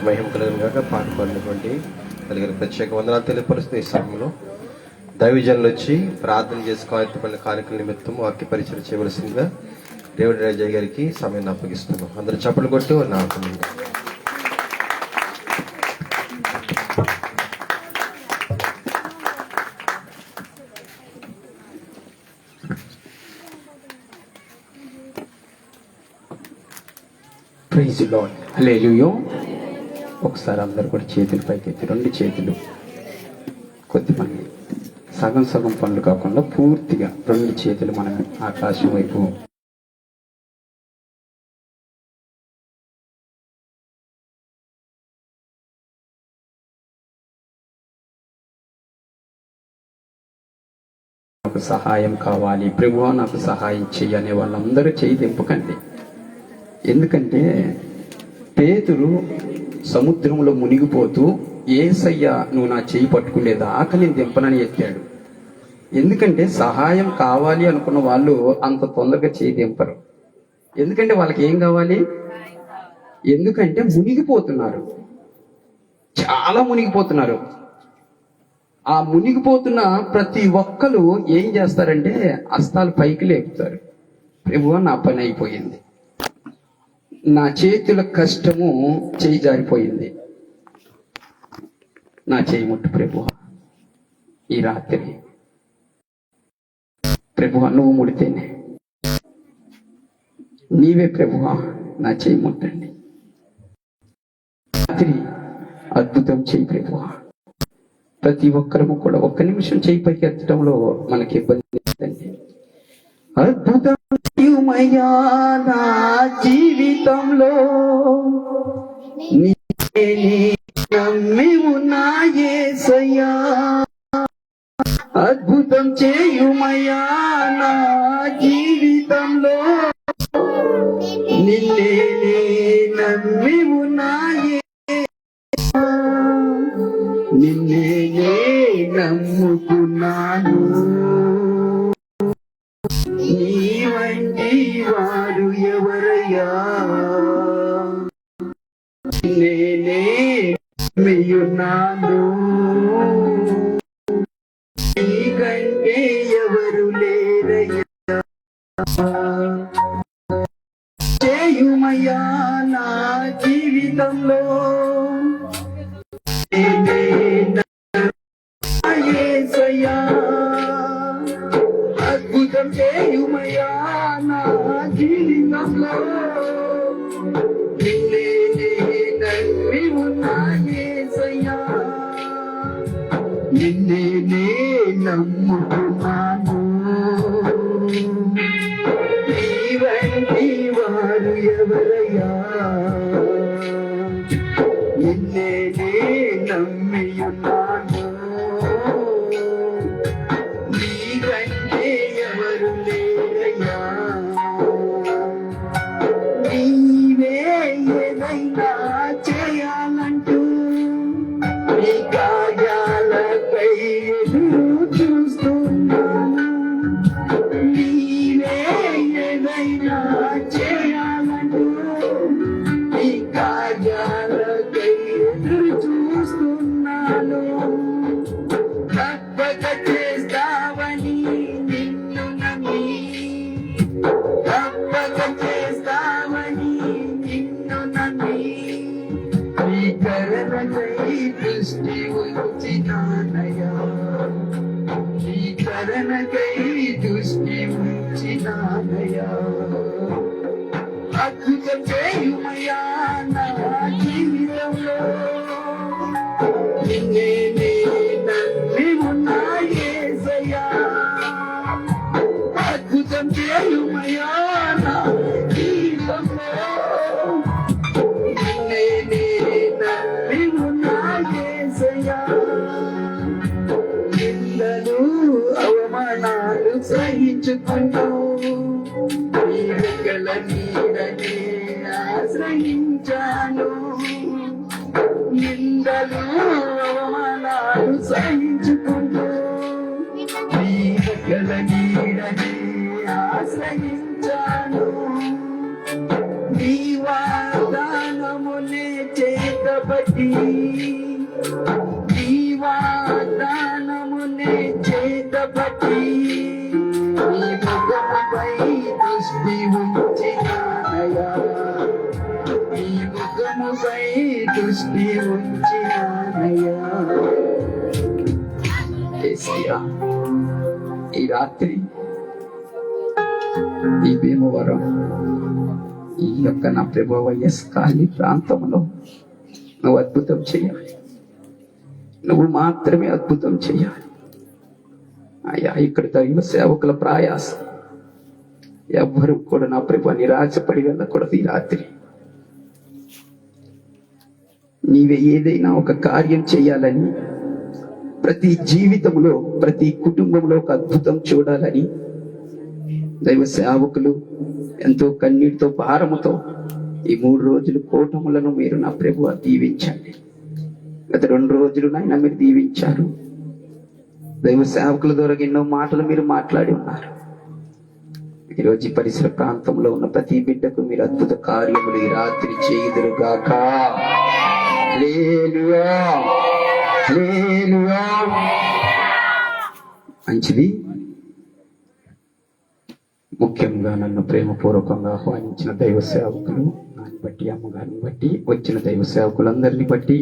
నామకు మహిమ కలిగిన గాక. పాట పాడినటువంటి కలిగిన ప్రత్యేక వందనాలు తెలియపరుస్తూ ఈ సమయంలో దైవజనులు వచ్చి ప్రార్థన చేసుకోవాల్సిన కార్యక్రమం నిమిత్తం వాక్య పరిచయం చేయవలసిందిగా దేవుడి రాజయ్య గారికి సమయాన్ని అప్పగిస్తున్నాం. అందరూ చప్పలు కొట్టి నాకు ప్రైజ్ లార్డ్, హల్లెలూయా. ఒకసారి అందరు కూడా చేతులు పైకెత్తి, రెండు చేతులు కొద్దిమంది సగం సగం పనులు కాకుండా పూర్తిగా రెండు చేతులు మనం ఆకాశం వైపు నాకు సహాయం కావాలి ప్రభువా, నాకు సహాయం చెయ్యి అనే వాళ్ళందరూ చేయి దింపకండి. ఎందుకంటే పేతురు సముద్రంలో మునిగిపోతూ యేసయ్య నువ్వు నా చేయి పట్టుకునేది ఆకలి దింపనని ఎత్తాడు. ఎందుకంటే సహాయం కావాలి అనుకున్న వాళ్ళు అంత తొందరగా చేయి దింపరు. ఎందుకంటే వాళ్ళకి ఏం కావాలి? ఎందుకంటే మునిగిపోతున్నారు, చాలా మునిగిపోతున్నారు. ఆ మునిగిపోతున్న ప్రతి ఒక్కరు ఏం చేస్తారంటే హస్తాలు పైకి లేపుతారు. ప్రభువా నా పని అయిపోయింది, నా చేతుల కష్టము చేయి జారిపోయింది, నా చేయి ముట్టు ప్రభువా. ఈ రాత్రి ప్రభువా నువ్వు ముడితేనే, నీవే ప్రభువా నా చేయి ముట్టండి. రాత్రి అద్భుతం చేయి ప్రభువా. ప్రతి ఒక్కరము కూడా ఒక్క నిమిషం చేయి పైకి ఎత్తడంలో మనకి ఇబ్బంది లేదండి. అద్భుతం చేయుమయ్యా నా జీవితంలో, నీవే నమ్మి ఉన్నా యేసయ్యా. అద్భుతం చేయుమయ్యా నా జీవితంలో, నిన్నే నమ్మి ఉన్నా యేసయ్యా. నిన్నే నమ్ముకున్నాను, నీ వంటి వారు ఎవరయ్యా. నేనే నమ్మియున్నాను, నీకంటే ఎవరు లేరయ్యా. చేయుమయ్యా నా జీవితంలో, నేనే యేసయ్యా. అద్భుతం చేయుమయ్యా నా జీవితంలో, నిన్నే నమ్మి ఉన్నా యేసయ్యా. నిన్నే నమ్ముకున్నాను, నీ వంటి వారు ఎవరయ్యా. నిన్నే నమ్మి ఉన్నాను, నీకంటే ఎవరు లేరయ్యా. నీవే ఏదైనా చేయాలంటూ నీ కార్యాలపై ఎదురు చూస్తున్నాను. నీవే ఏదైనా చేయాలంటూ నీ కార్యాలపై ఎదురు చూస్తున్నాను. తప్పక చేస్తావని నిన్ను నమ్మి, తప్పక చేస్తావని నిన్ను నమ్మి, నీ కరుణకై దృష్టి ఉంచినానయ్యా. నీ కరుణకై దృష్టి ఉంచినానయ్యా. అద్భుతం చేయుమయ్యా నా జీవితంలో, నిన్నే నమ్మి ఉన్నా యేసయ్యా. అద్భుతం చేయుమయ్యా నా జీవితంలో, నిన్నే నమ్మి ఉన్నా యేసయ్యా. నిందలు అవమానాలు సహించుకున్నావు, నీ రెక్కల నీడనే ఆశ్రయించాను. నిందలు అవమానాలు సహించుకుంటూ నీ రెక్కల నీడనే ఆశ్రయించాను. నీ వాగ్దానమునే చేతపై బట్టి ఈ వాగ్దానమునే చేతబట్టి నీ ముఖముపై దృష్టి ఉంచినానయ్యా, నీ ముఖముపై దృష్టి ఉంచినానయ్యా. యేసయ్యా, ఈ రాత్రి ఈ భీమవరం ఈ యొక్క నా ప్రభు వైఎస్కాలి ప్రాంతంలో నువ్వు అద్భుతం చేయాలి, నువ్వు మాత్రమే అద్భుతం చేయాలి అయ్యా. ఇక్కడ దైవ సేవకుల ప్రయాసం ఎవ్వరూ కూడా నా ప్రభు నిరాశపడి వెళ్ళకూడదు. ఈ రాత్రి నీవే ఏదైనా ఒక కార్యం చేయాలని, ప్రతి జీవితంలో ప్రతి కుటుంబంలో ఒక అద్భుతం చూడాలని దైవ సేవకులు ఎంతో కన్నీటితో భారముతో ఈ 3 రోజులు కూటములను మీరు నా ప్రభువా దీవించండి. గత 2 రోజులు నాయన మీరు దీవించారు. దైవ సేవకుల ద్వారా ఎన్నో మాటలు మీరు మాట్లాడి ఉన్నారు. ఈరోజు ఈ పరిసర ప్రాంతంలో ఉన్న ప్రతి బిడ్డకు మీరు అద్భుత కార్యములు ఈ రాత్రి చేయుదురుగాక. హల్లెలూయా, హల్లెలూయా. మంచిది. ముఖ్యంగా నన్ను ప్రేమపూర్వకంగా ఆహ్వానించిన దైవ సేవకులు, నన్ను బట్టి అమ్మగారిని బట్టి వచ్చిన దైవ సేవకులందరినీ బట్టి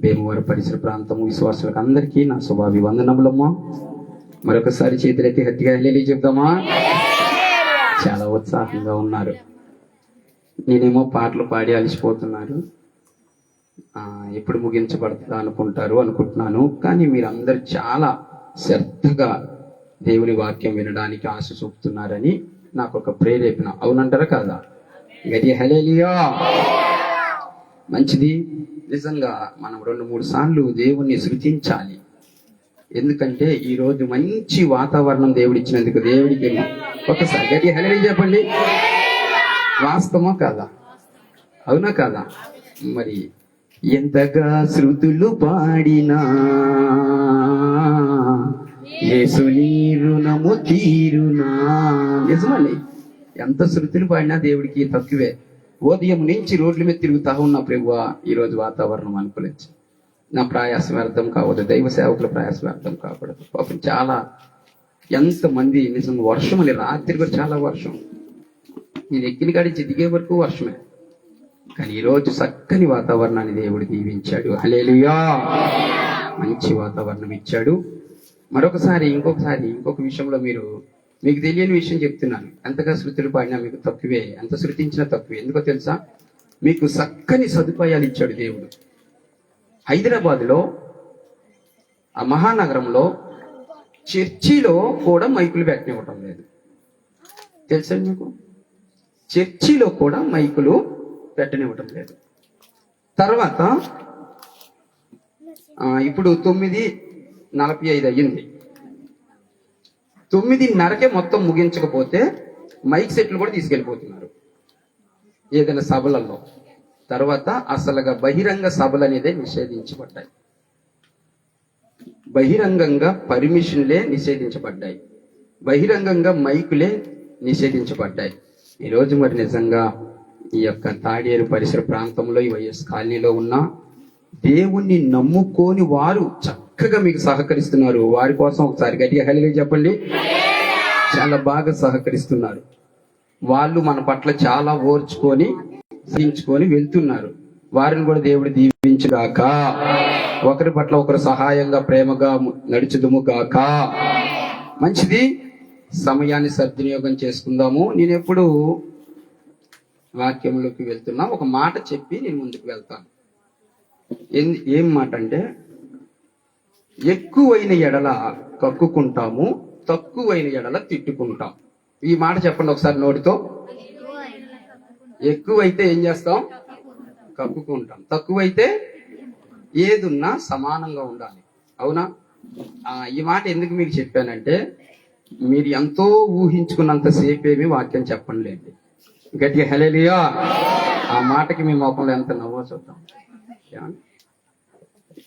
భీమవరం పరిసర ప్రాంతం విశ్వాసులకు అందరికీ నా శుభాభివందనములమ్మా. మరొకసారి చేతులెత్తి గట్టిగా హల్లెలూయా చెప్దామా? చాలా ఉత్సాహంగా ఉన్నారు. నేనేమో పాటలు పాడి అలసిపోతున్నారు, ఎప్పుడు ముగించబడుతుందా అనుకుంటున్నాను. కానీ మీరందరూ చాలా శ్రద్ధగా దేవుని వాక్యం వినడానికి ఆశ చూపుతున్నారని నాకు ఒక ప్రేరేపణ. అవునంటారా కాదా? గట్టిగా హల్లెలూయా. మంచిది. నిజంగా మనం 2-3 సార్లు దేవుణ్ణి స్తుతించాలి. ఎందుకంటే ఈ రోజు మంచి వాతావరణం దేవుడు ఇచ్చినందుకు దేవుడికి ఒకసారి గట్టిగా హల్లెలూయా చెప్పండి. వాస్తవమా కాదా? అవునా కాదా? మరి ఎంతగా శృతులు పాడినా యేసు నీ రుణము తీరునా. నిజమండి, ఎంత శృతులు పాడినా దేవుడికి తక్కువే. ఉదయం నుంచి రోడ్ల మీద తిరుగుతా ఉన్నా ప్రభువా, ఈరోజు వాతావరణం అనుకూలించి నా ప్రయాసం వ్యర్థం కావద్దు, దైవ సేవకుల ప్రయాసం వ్యర్థం కాకూడదు. పాపం చాలా ఎంతమంది నిజంగా వర్షం అని, రాత్రి కూడా చాలా వర్షం. నేను ఎక్కిన కాడించి దిగే వరకు వర్షమే. కానీ ఈరోజు చక్కని వాతావరణాన్ని దేవుడు దీవించాడు. హల్లెలూయా. మంచి వాతావరణం ఇచ్చాడు. మరొకసారి ఇంకొక విషయంలో మీకు తెలియని విషయం చెప్తున్నాను. ఎంతగా శృతులు పాడినా మీకు తక్కువే, ఎంత శృతించినా తక్కువే. ఎందుకో తెలుసా? మీకు చక్కని సదుపాయాలు ఇచ్చాడు దేవుడు. హైదరాబాద్లో ఆ మహానగరంలో చర్చిలో కూడా మైకులు పెట్టనివ్వటం లేదు. తెలుసా మీకు? చర్చిలో కూడా మైకులు పెట్టనివ్వటం లేదు. తర్వాత ఇప్పుడు 9:45 అయ్యింది. 9:30కే మొత్తం ముగించకపోతే మైక్ సెట్లు కూడా తీసుకెళ్ళిపోతున్నారు ఏదైనా సభలలో. తర్వాత అసలుగా బహిరంగ సభలు అనేదే నిషేధించబడ్డాయి. బహిరంగంగా పర్మిషన్లే నిషేధించబడ్డాయి. బహిరంగంగా మైకులే నిషేధించబడ్డాయి. ఈరోజు మరి నిజంగా ఈ యొక్క తాడేరు పరిసర ప్రాంతంలో ఈ వైఎస్ కాలనీలో ఉన్న దేవుణ్ణి నమ్ముకోని వారు చక్కగా మీకు సహకరిస్తున్నారు. వారి కోసం ఒకసారి గట్టిగా హల్లెలూయా చెప్పండి. చాలా బాగా సహకరిస్తున్నారు. వాళ్ళు మన పట్ల చాలా ఓర్చుకొని సహించుకొని వెళ్తున్నారు. వారిని కూడా దేవుడు దీవించుగాక. ఒకరి పట్ల ఒకరు సహాయంగా ప్రేమగా నడుచుదుము గాక. మంచిది. సమయాన్ని సద్వినియోగం చేసుకుందాము. నేను ఎప్పుడు వాక్యంలోకి వెళ్తున్నా ఒక మాట చెప్పి నేను ముందుకు వెళ్తాను. ఏం మాట అంటే, ఎక్కువైన ఎడల కక్కుకుంటాము, తక్కువైన ఎడల తిట్టుకుంటాం. ఈ మాట చెప్పండి ఒకసారి నోటితో. ఎక్కువైతే ఏం చేస్తాం? కక్కుకుంటాం. తక్కువైతే ఏదున్నా సమానంగా ఉండాలి. అవునా? ఈ మాట ఎందుకు మీకు చెప్పానంటే, మీరు ఎంతో ఊహించుకున్నంత సేపేమి వాక్యం చెప్పండి. గట్టిగా హల్లెలూయా. ఆ మాటకి మీ ముఖంలో ఎంత నవ్వో చూద్దాం.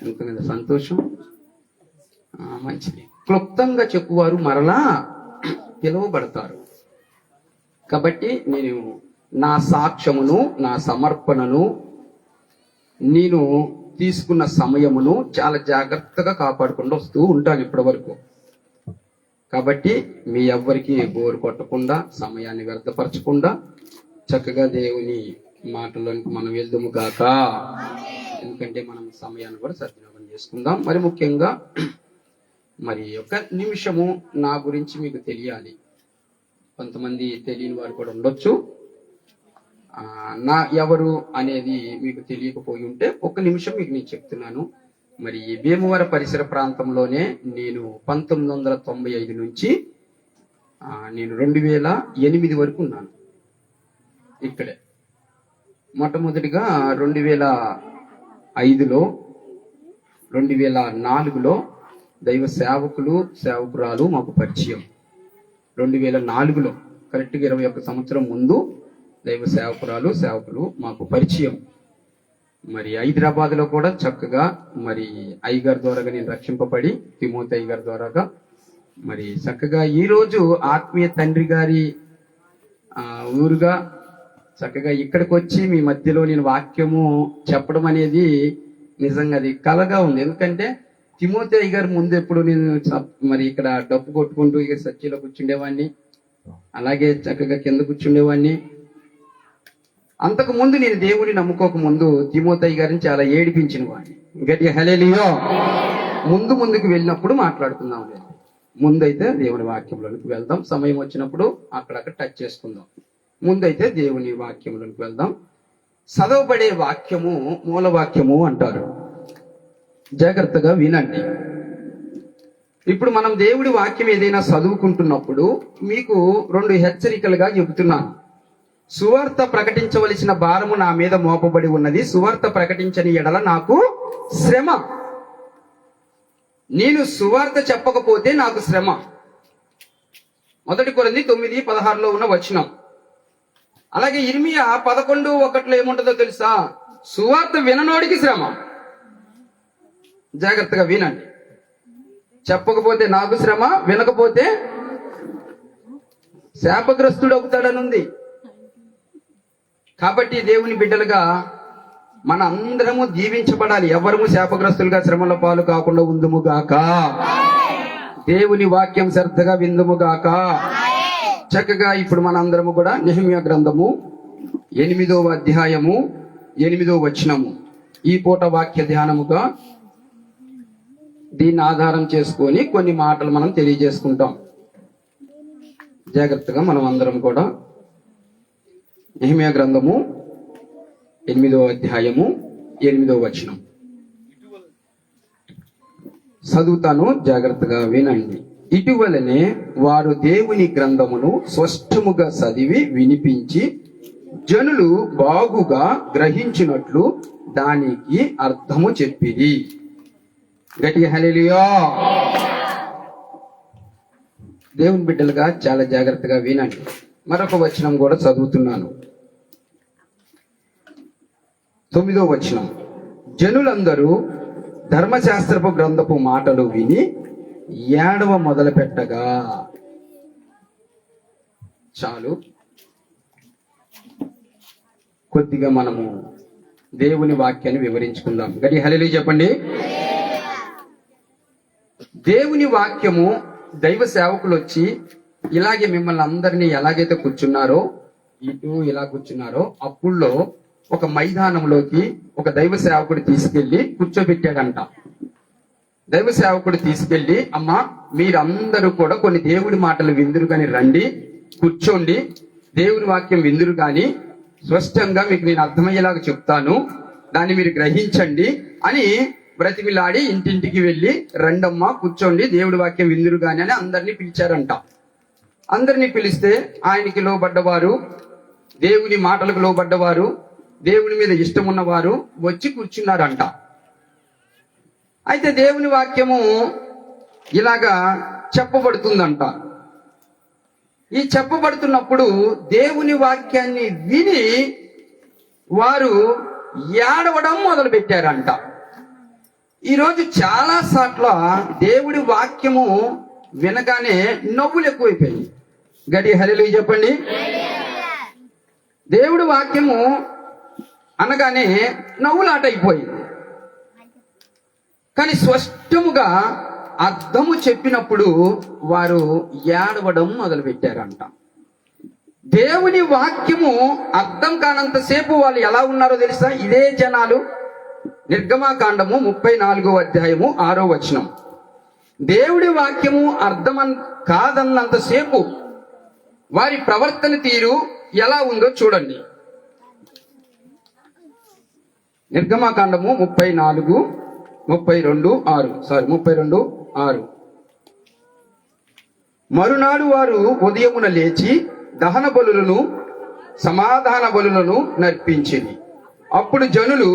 ఎంత సంతోషం. మంచిది. క్లుప్తంగా చెప్పువారు మరలా పిలువబడతారు. కాబట్టి నేను నా సాక్ష్యమును, నా సమర్పణను నేను తీసుకున్న సమయమును చాలా జాగ్రత్తగా కాపాడుకుంటూ వస్తూ ఉంటాను ఇప్పటి వరకు. కాబట్టి మీ ఎవ్వరికి బోరు కొట్టకుండా, సమయాన్ని వ్యర్థపరచకుండా చక్కగా దేవుని మాటలోనికి మనం వెళ్దాము గాక. ఎందుకంటే మనం సమయాన్ని కూడా సద్వినియోగం చేసుకుందాం. మరి ముఖ్యంగా మరి ఒక నిమిషము నా గురించి మీకు తెలియాలి. కొంతమంది తెలియని వారు కూడా ఉండొచ్చు. నా ఎవరు అనేది మీకు తెలియకపోయి ఉంటే ఒక్క నిమిషం మీకు నేను చెప్తున్నాను. మరి భీమవరం పరిసర ప్రాంతంలోనే నేను 1995 నుంచి నేను 2008 వరకు ఉన్నాను ఇక్కడే. మొట్టమొదటిగా 2005లో 2004లో దైవ సేవకురాలు మాకు పరిచయం. 2004లో కరెక్ట్గా 21 సంవత్సరం ముందు దైవ సేవకులు మాకు పరిచయం. మరి హైదరాబాద్ లో కూడా చక్కగా మరి అయ్యగారి ద్వారాగా నేను రక్షింపబడి, తిమోతి అయ్యగారి ద్వారాగా మరి చక్కగా ఈ రోజు ఆత్మీయ తండ్రి గారి ఊరుగా చక్కగా ఇక్కడికి వచ్చి మీ మధ్యలో నేను వాక్యము చెప్పడం అనేది నిజంగా అది కలగా ఉంది. ఎందుకంటే తిమోతి అయ్యగారి ముందు ఎప్పుడు నేను మరి ఇక్కడ డప్పు కొట్టుకుంటూ ఇక చర్చిలో కూర్చుండేవాడిని, అలాగే చక్కగా కింద కూర్చుండేవాడిని. అంతకు ముందు నేను దేవుని నమ్ముకోక ముందు తిమోతి గారిని చాలా ఏడిపించిన వాడిని. గట్టిగా హల్లెలూయా. ముందుకు వెళ్ళినప్పుడు మాట్లాడుకుందాం. ముందైతే దేవుని వాక్యంలోనికి వెళ్దాం. సమయం వచ్చినప్పుడు అక్కడక్కడ టచ్ చేసుకుందాం. ముందైతే దేవుని వాక్యంలోనికి వెళ్దాం. చదవబడే వాక్యము మూల వాక్యము అంటారు. జాగ్రత్తగా వినండి. ఇప్పుడు మనం దేవుడి వాక్యం ఏదైనా చదువుకుంటున్నప్పుడు మీకు 2 హెచ్చరికలుగా చెబుతున్నాను. సువార్త ప్రకటించవలసిన భారము నా మీద మోపబడి ఉన్నది. సువార్త ప్రకటించని ఎడల నాకు శ్రమ. నేను సువార్త చెప్పకపోతే నాకు శ్రమ. 1 కొరింథీ 9:16 ఉన్న వచనం. అలాగే ఇర్మియా 11:1 ఏముంటుందో తెలుసా? సువార్త విననోడికి శ్రమ. జాగ్రత్తగా వినండి. చెప్పకపోతే నాకు శ్రమ, వినకపోతే శాపగ్రస్తుడు అవుతాడనుంది. కాబట్టి దేవుని బిడ్డలుగా మన అందరము దీవించబడాలి. ఎవరము శాపగ్రస్తులుగా శ్రమల పాలు కాకుండా ఉందుముగాక. దేవుని వాక్యం శ్రద్ధగా విందుముగాక. చక్కగా ఇప్పుడు మన అందరము కూడా నెహెమ్యా గ్రంథము 8వ అధ్యాయము 8వ వచనము ఈ పూట వాక్య ధ్యానముగా దీన్ని ఆధారం చేసుకొని కొన్ని మాటలు మనం తెలియజేసుకుంటాం. జాగ్రత్తగా మనం అందరం కూడా నెహెమ్యా గ్రంథము 8వ అధ్యాయము 8వ వచనం చదువుతాను, జాగ్రత్తగా వినండి. ఇటీవలనే వారు దేవుని గ్రంథమును స్పష్టముగా చదివి వినిపించి జనులు బాగుగా గ్రహించినట్లు దానికి అర్థము చెప్పిరి. గట్టిగా హల్లెలూయా. దేవుని బిడ్డలుగా చాలా జాగ్రత్తగా వినండి. మరొక వచనం కూడా చదువుతున్నాను. 9వ వచనం. జనులందరూ ధర్మశాస్త్రపు గ్రంథపు మాటలు విని ఏడవ మొదలు పెట్టగా. చాలు, కొద్దిగా మనము దేవుని వాక్యాన్ని వివరించుకుందాం. గట్టి హల్లెలూయా చెప్పండి. దేవుని వాక్యము దైవ సేవకులు వచ్చి ఇలాగే మిమ్మల్ని అందరినీ ఎలాగైతే కూర్చున్నారో, ఇటు ఇలా కూర్చున్నారో, అప్పుల్లో ఒక మైదానంలోకి ఒక దైవ సేవకుడు తీసుకెళ్లి కూర్చోబెట్టాడంట. దైవ సేవకుడు తీసుకెళ్లి, అమ్మా మీరందరూ కూడా కొన్ని దేవుడి మాటలు విందురు గాని రండి, కూర్చోండి, దేవుని వాక్యం విందురు గాని స్పష్టంగా మీకు నేను అర్థమయ్యేలాగా చెప్తాను, దాన్ని మీరు గ్రహించండి అని బ్రతిమిలాడి ఇంటింటికి వెళ్ళి రండమ్మా కూర్చోండి, దేవుడి వాక్యం విందురు గాని అని అందరినీ పిలిచారంట. అందరినీ పిలిస్తే ఆయనకి లోబడ్డవారు, దేవుని మాటలకు లోబడ్డవారు, దేవుని మీద ఇష్టం ఉన్నవారు వచ్చి కూర్చున్నారంట. అయితే దేవుని వాక్యము ఇలాగా చెప్పబడుతుందంట. ఈ చెప్పబడుతున్నప్పుడు దేవుని వాక్యాన్ని విని వారు ఏడవడం మొదలు పెట్టారంట. ఈరోజు చాలా సార్లు దేవుడి వాక్యము వినగానే నవ్వులు ఎక్కువైపోయాయి. గడి హల్లెలూయా చెప్పండి. దేవుడి వాక్యము అనగానే నవ్వులాట అయిపోయింది. కానీ స్పష్టముగా అర్థము చెప్పినప్పుడు వారు ఏడవడం మొదలుపెట్టారంట. దేవుని వాక్యము అర్థం కానంతసేపు వాళ్ళు ఎలా ఉన్నారో తెలుసా? ఇదే జనాలు నిర్గమాకాండము 34వ అధ్యాయము 6వ వచనం. దేవుడి వాక్యము అర్థం కాదన్నంతసేపు వారి ప్రవర్తన తీరు ఎలా ఉందో చూడండి. నిర్గమాకాండము 32:6. మరునాడు వారు ఉదయమున లేచి దహన బలులను సమాధాన బలులను నర్పించింది. అప్పుడు జనులు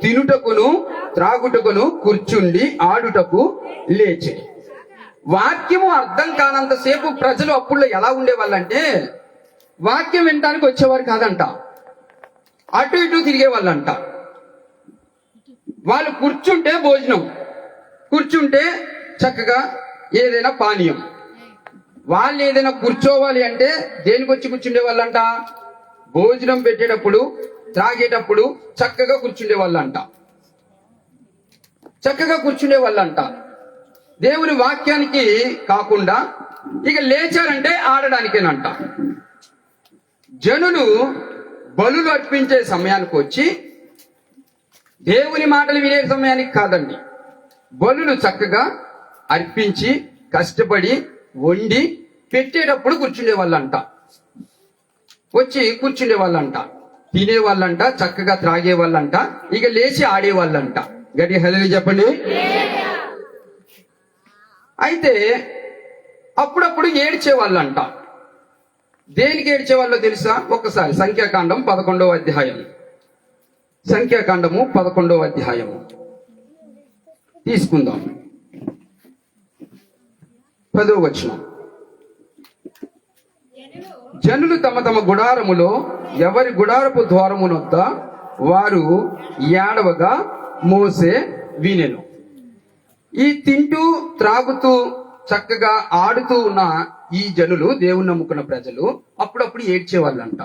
తినుటకును త్రాగుటకును కూర్చుండి ఆడుటకు లేచి. వాక్యము అర్థం కానంతసేపు ప్రజలు అప్పుడు ఎలా ఉండేవాళ్ళంటే వాక్యం వినడానికి వచ్చేవారు కాదంట, అటు ఇటు తిరిగేవాళ్ళంట. వాళ్ళు కూర్చుంటే భోజనం, కూర్చుంటే చక్కగా ఏదైనా పానీయం. వాళ్ళు ఏదైనా కూర్చోవాలి అంటే దేనికి వచ్చి కూర్చుండే వాళ్ళంట? భోజనం పెట్టేటప్పుడు త్రాగేటప్పుడు చక్కగా కూర్చుండే వాళ్ళంట. దేవుని వాక్యానికి కాకుండా ఇక లేచారంటే ఆడడానికేనంట. జనులు బలులు అర్పించే సమయానికి వచ్చి దేవుని మాటలు వినే సమయానికి కాదండి, బలులు చక్కగా అర్పించి కష్టపడి వండి పెట్టేటప్పుడు కూర్చుండే వాళ్ళంట. వచ్చి కూర్చుండే వాళ్ళంట, తినేవాళ్ళంట, చక్కగా త్రాగే వాళ్ళంట, ఇక లేచి ఆడేవాళ్ళంట. గట్టి హల్లెలూయా చెప్పండి. అయితే అప్పుడప్పుడు ఏడ్చేవాళ్ళంట. దేనికి ఏడ్చేవాళ్ళో తెలుసా? ఒక్కసారి సంఖ్యాకాండం 11వ అధ్యాయం, సంఖ్యాకాండము 11వ అధ్యాయము తీసుకుందాం. 10వ వచనం. జనులు తమ తమ గుడారములో ఎవరి గుడారపు ద్వారమునొద్ద వారు ఏడవగా మోసే వినెను. ఈ తింటూ త్రాగుతూ చక్కగా ఆడుతూ ఉన్న ఈ జనులు, దేవుని నమ్ముకున్న ప్రజలు అప్పుడప్పుడు ఏడ్చేవాళ్ళంట.